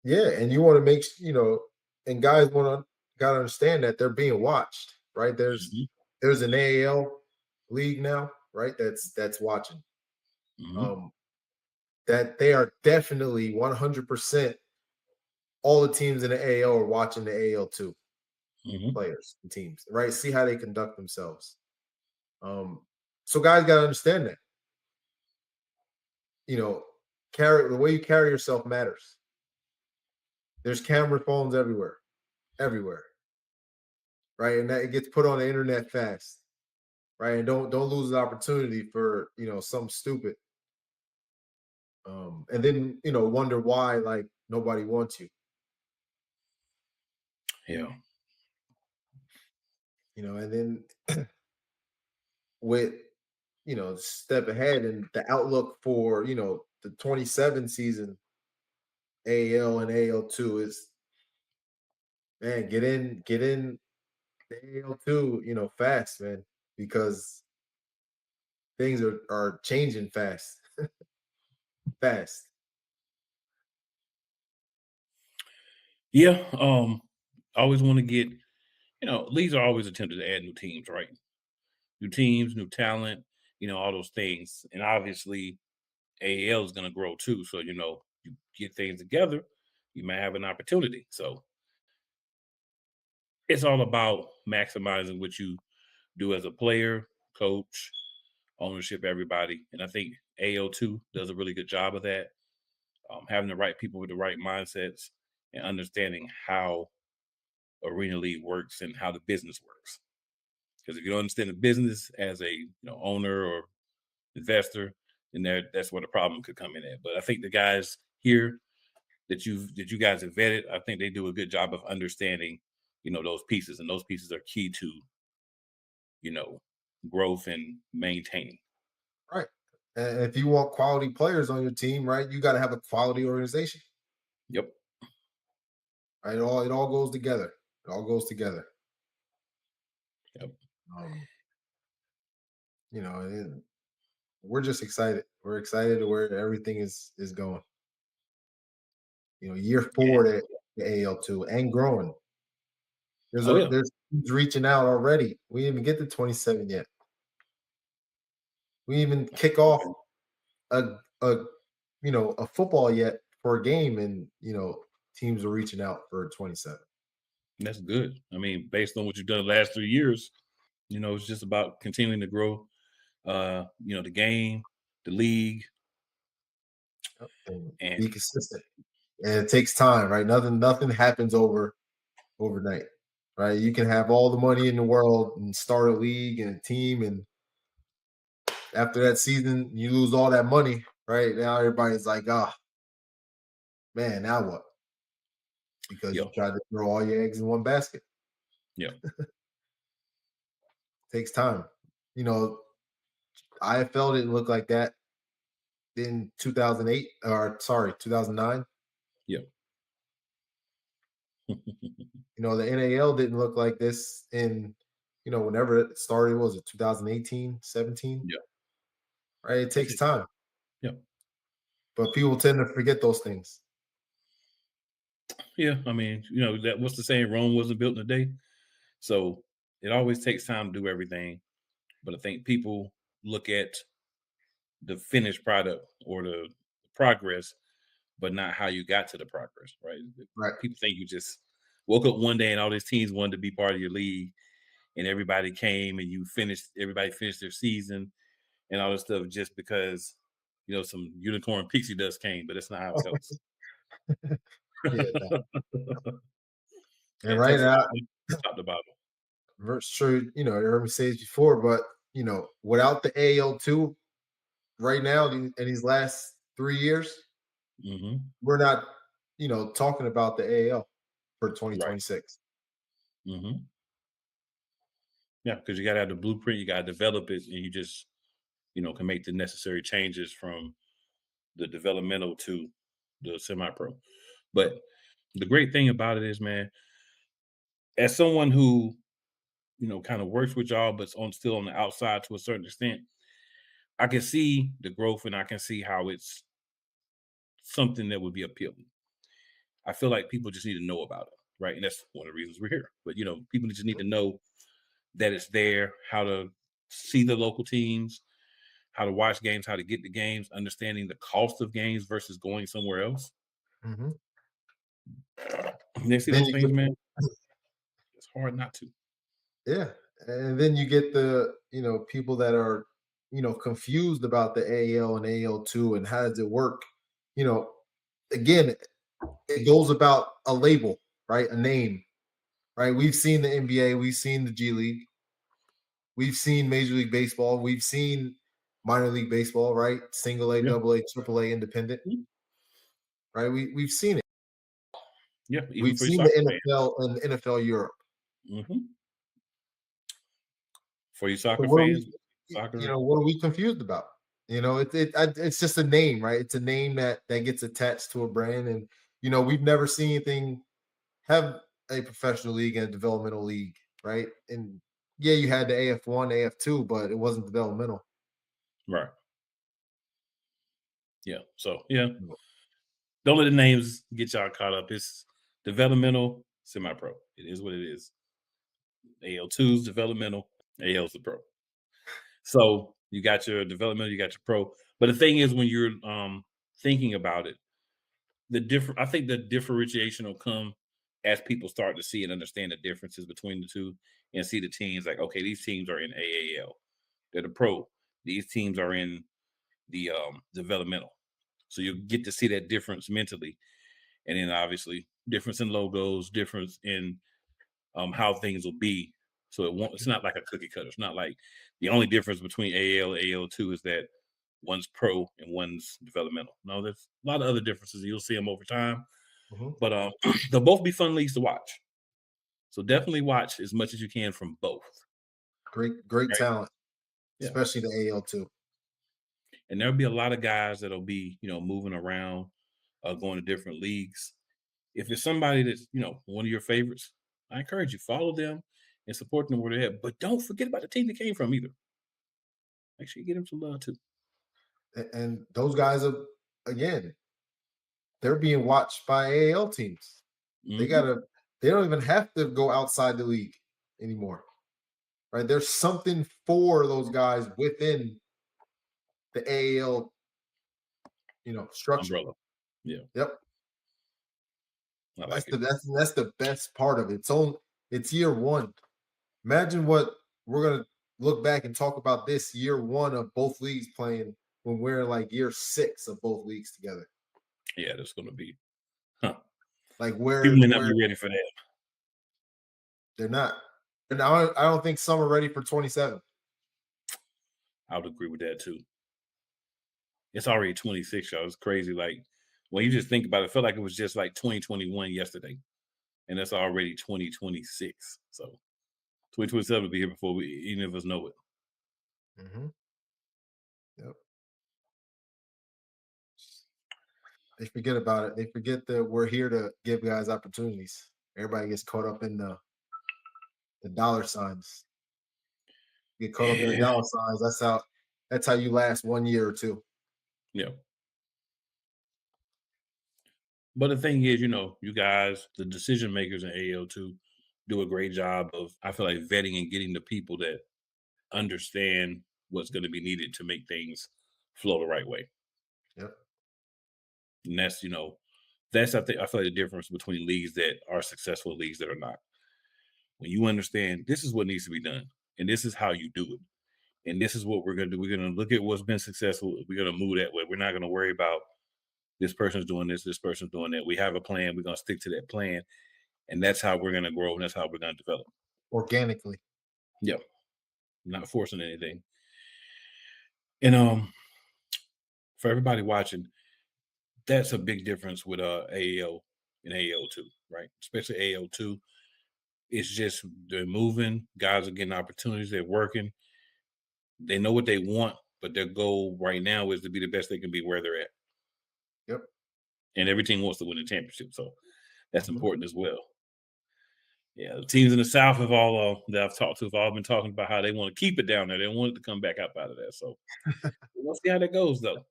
yeah, and you want to and guys gotta understand that they're being watched, right? Mhm, There's an AAL league now, right? That's watching. mhm, Um, that they are definitely 100% all the teams in the AAL are watching the AAL2 mhm. players and teams, right? See how they conduct themselves. So guys got to understand that, you know, carry the way you carry yourself matters. There's camera phones everywhere, right? And that it gets put on the internet fast, right? And don't lose the opportunity for something stupid, And then wonder why like nobody wants you. Yeah. And then with step ahead and the outlook for the 27 season AAL and AAL2 is, man, get in the AAL2 fast, man, because things are changing fast. Fast. Yeah. I always want to get, leagues are always attempting to add new teams, right? New teams, new talent, all those things. And obviously AAL is going to grow too. So, you get things together, you may have an opportunity. So it's all about maximizing what you do as a player, coach, ownership, everybody. And I think AO2 does a really good job of that. Having the right people with the right mindsets and understanding how Arena League works and how the business works. Because if you don't understand the business as a owner or investor, then that's where the problem could come in at. But I think the guys here that you guys have vetted, I think they do a good job of understanding, those pieces, and those pieces are key to, you know, growth and maintaining. Right. And if you want quality players on your team, right, you got to have a quality organization. Yep. Right. It all goes together. It all goes together. Yep. Um, and we're just excited. We're excited to where everything is going. Year 4 at the AL2 and growing. Oh yeah. There's teams reaching out already. We didn't even get to 27 yet. We didn't even kick off a football yet for a game, and teams are reaching out for 27. That's good. I mean, based on what you've done the last 3 years, it's just about continuing to grow. The game, the league, And and be consistent. And it takes time, right? Nothing happens overnight, right? You can have all the money in the world and start a league and a team, and after that season, you lose all that money, right? Now everybody's like, man, now what? Because yeah, you tried to throw all your eggs in one basket. yeah. Takes time. IFL didn't look like that in 2008, or sorry, 2009. Yeah. The NAL didn't look like this in, whenever it started. Was it 2018, 17? Yeah. Right? It takes time. Yeah. But people tend to forget those things. Yeah. I mean, that what's the saying? Rome wasn't built in a day. So it always takes time to do everything. But I think people look at the finished product or the progress, but not how you got to the progress, right? Right. People think you just woke up one day and all these teams wanted to be part of your league, and everybody came and everybody finished their season and all this stuff just because some unicorn pixie dust came, but that's not how it goes. Yeah. No. And It right takes a lot now, of top to bottom. it's true. You heard me say it before, but without the AL2 right now in these last 3 years, Mm-hmm. we're not, talking about the AL for Right. 2026. Mm-hmm. Yeah, because you got to have the blueprint, you got to develop it, and you just, can make the necessary changes from the developmental to the semi-pro. But the great thing about it is, man, as someone who, kind of works with y'all, but still on the outside to a certain extent, I can see the growth and I can see how it's something that would be appealing. I feel like people just need to know about it, right? And that's one of the reasons we're here. But people just need to know that it's there, how to see the local teams, how to watch games, how to get the games, understanding the cost of games versus going somewhere else. Mm-hmm. They see Then those you things, get, man. It's hard not to. yeah, and then you get the people that are confused about the AL and AL2 and how does it work. Again, it goes about a label, right? A name, right? We've seen the NBA, we've seen the G League, we've seen Major League Baseball, we've seen minor league baseball, right? Single A, Yeah. double A, triple A, independent, right? We've seen it. Yeah, even We've for your seen soccer the fans. NFL and NFL Europe. For you So soccer what are fans, we, soccer. what are we confused about? It's just a name, right? It's a name that gets attached to a brand, and we've never seen anything have a professional league and a developmental league, right? And yeah, you had the AF1, AF2, but it wasn't developmental. Right. Yeah. So yeah, don't let the names get y'all caught up. It's developmental, semi-pro. It is what it is. AL2 is developmental. AL is the pro. So you got your developmental, you got your pro. But the thing is, when you're thinking about it, I think the differentiation will come as people start to see and understand the differences between the two and see the teams like, okay, these teams are in AAL. They're the pro. These teams are in the developmental. So you get to see that difference mentally. And then obviously difference in logos, difference in how things will be. So it's not like a cookie cutter. It's not like the only difference between AAL and AAL2 is that one's pro and one's developmental. No, there's a lot of other differences. You'll see them over time. But they'll both be fun leagues to watch. So definitely watch as much as you can from both. Great Right? talent, Yeah. especially the AL2. And there'll be a lot of guys that'll be, moving around, going to different leagues. If it's somebody that's, one of your favorites, I encourage you, follow them and support them where they're at. But don't forget about the team they came from either. Make sure you get them some love too. And those guys are, again, they're being watched by AAL teams. They don't even have to go outside the league anymore. Right? There's something for those guys within the AAL, structure. Umbrella. Yeah. Yep. I like it. That's the best part of it. It's year one. Imagine what we're gonna look back and talk about this year one of both leagues playing when we're in like year 6 of both leagues together. Yeah, that's gonna be like people may not be ready for that. They're not. And I don't think some are ready for 27. I would agree with that too. It's already 26, y'all. It's crazy. Like when you just think about it, I feel like it was just like 2021 yesterday. And that's already 2026. So 2027 will be here before any of us know it. Yep. They forget about it. They forget that we're here to give guys opportunities. Everybody gets caught up in the dollar signs. Get caught up in the dollar signs. That's how you last 1 year or two. Yeah. But the thing is, you guys, the decision makers in AL2 do a great job of, I feel like, vetting and getting the people that understand what's going to be needed to make things flow the right way. Yep. And that's, I feel like the difference between leagues that are successful and leagues that are not. When you understand this is what needs to be done, and this is how you do it, and this is what we're going to do. We're going to look at what's been successful. We're going to move that way. We're not going to worry about this person's doing this person's doing that. We have a plan. We're going to stick to that plan, and that's how we're going to grow, and that's how we're going to develop organically. Yeah, not forcing anything. And for everybody watching, that's a big difference with AAL and AAL2, right? Especially AAL2. It's just they're moving. Guys are getting opportunities. They're working. They know what they want, but their goal right now is to be the best they can be where they're at. Yep. And every team wants to win the championship, so that's important as well. Yeah, the teams in the South have all that I've talked to have all been talking about how they want to keep it down there. They don't want it to come back up out of there. So we'll see how that goes, though.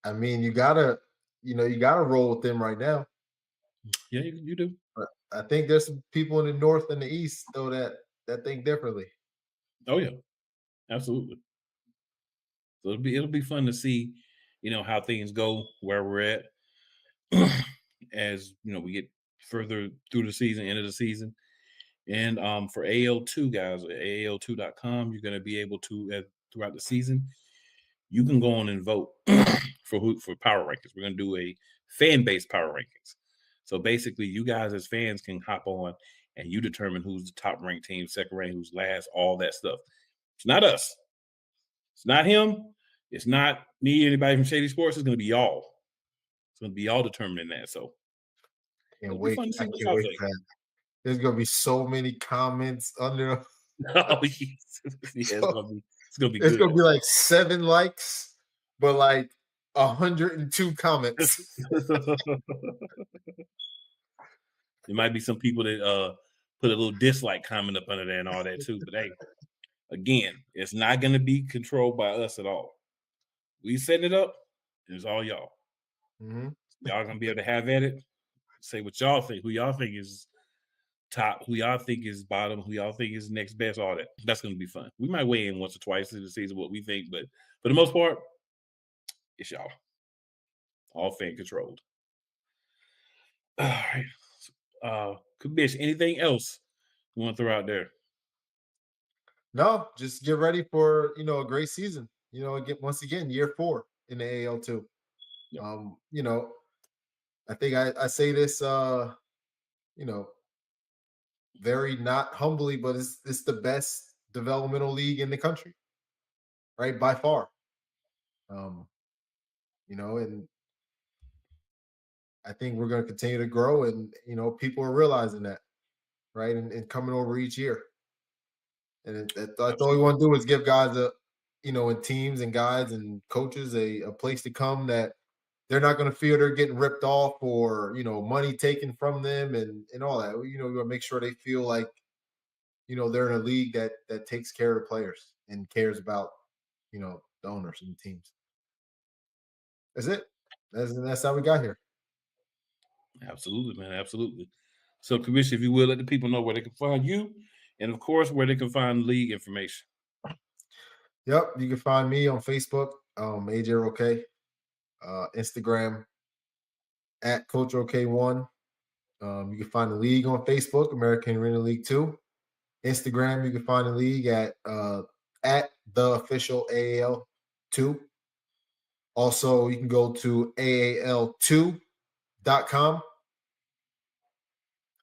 I mean, you gotta roll with them right now. Yeah, you do. But I think there's some people in the North and the East though that think differently. Oh yeah, absolutely. So it'll be fun to see, how things go where we're at as we get further through the season, end of the season. And for AL2 guys, at AAL2.com, you're going to be able to throughout the season, you can go on and vote for power rankings. We're going to do a fan-based power rankings. So basically, you guys as fans can hop on and you determine who's the top ranked team, second ranked, who's last, all that stuff. It's not us. It's not him. It's not me, anybody from Shady Sports. It's going to be y'all. It's going to be y'all determining that. So Can't it'll be wait. fun to I see what can't y'all wait think. for that. There's gonna be so many comments under. Oh, yes. Yeah, So, it's gonna be it's good. gonna be like 7 likes, but like 102 comments. There might be some people that put a little dislike comment up under there and all that too. But hey, again, it's not gonna be controlled by us at all. We setting it up, and it's all y'all. Mm-hmm. Y'all gonna be able to have at it, say what y'all think, who y'all think is top, who y'all think is bottom, who y'all think is next best, all that. That's gonna be fun. We might weigh in once or twice in the season what we think, but for the most part, it's y'all. All fan controlled. All right. Kabish, anything else you want to throw out there? No, just get ready for a great season. Once again, year 4 in the AAL2. Yep. I think I say this very not humbly, but it's the best developmental league in the country, right? By far. And I think we're going to continue to grow, and people are realizing that, right? And coming over each year. And that's all we want to do is give guys and teams and guys and coaches a place to come that they're not going to feel they're getting ripped off or money taken from them and all that. We want to make sure they feel like they're in a league that takes care of players and cares about the owners and the teams. That's it. That's how we got here. Absolutely, man. Absolutely. So, Commissioner, if you will, let the people know where they can find you, and of course, where they can find league information. Yep, you can find me on Facebook, AJ Roque, Instagram at Coach OK1. You can find the league on Facebook, American Arena League 2. Instagram, you can find the league at the official AAL2. Also, you can go to AAL2.com,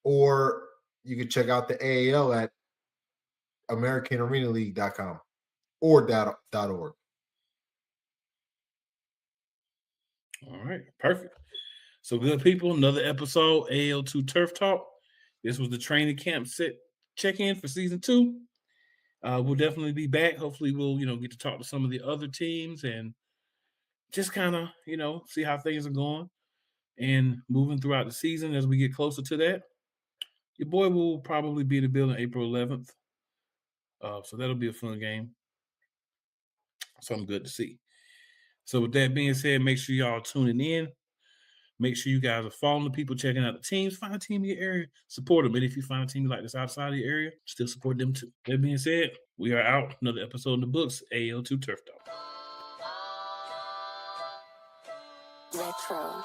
or you can check out the AAL at AmericanArenaLeague.com or .org. All right, perfect. So, good people, another episode, AAL2 Turf Talk. This was the training camp check-in for season 2. We'll definitely be back. Hopefully, we'll get to talk to some of the other teams and just kind of see how things are going and moving throughout the season as we get closer to that. Your boy will probably be in the building April 11th. So that'll be a fun game. Something good to see. So with that being said, make sure y'all tuning in. Make sure you guys are following the people, checking out the teams. Find a team in your area, support them. And if you find a team like this outside of your area, still support them too. That being said, we are out. Another episode in the books, AAL2 Turf Talk. Retro.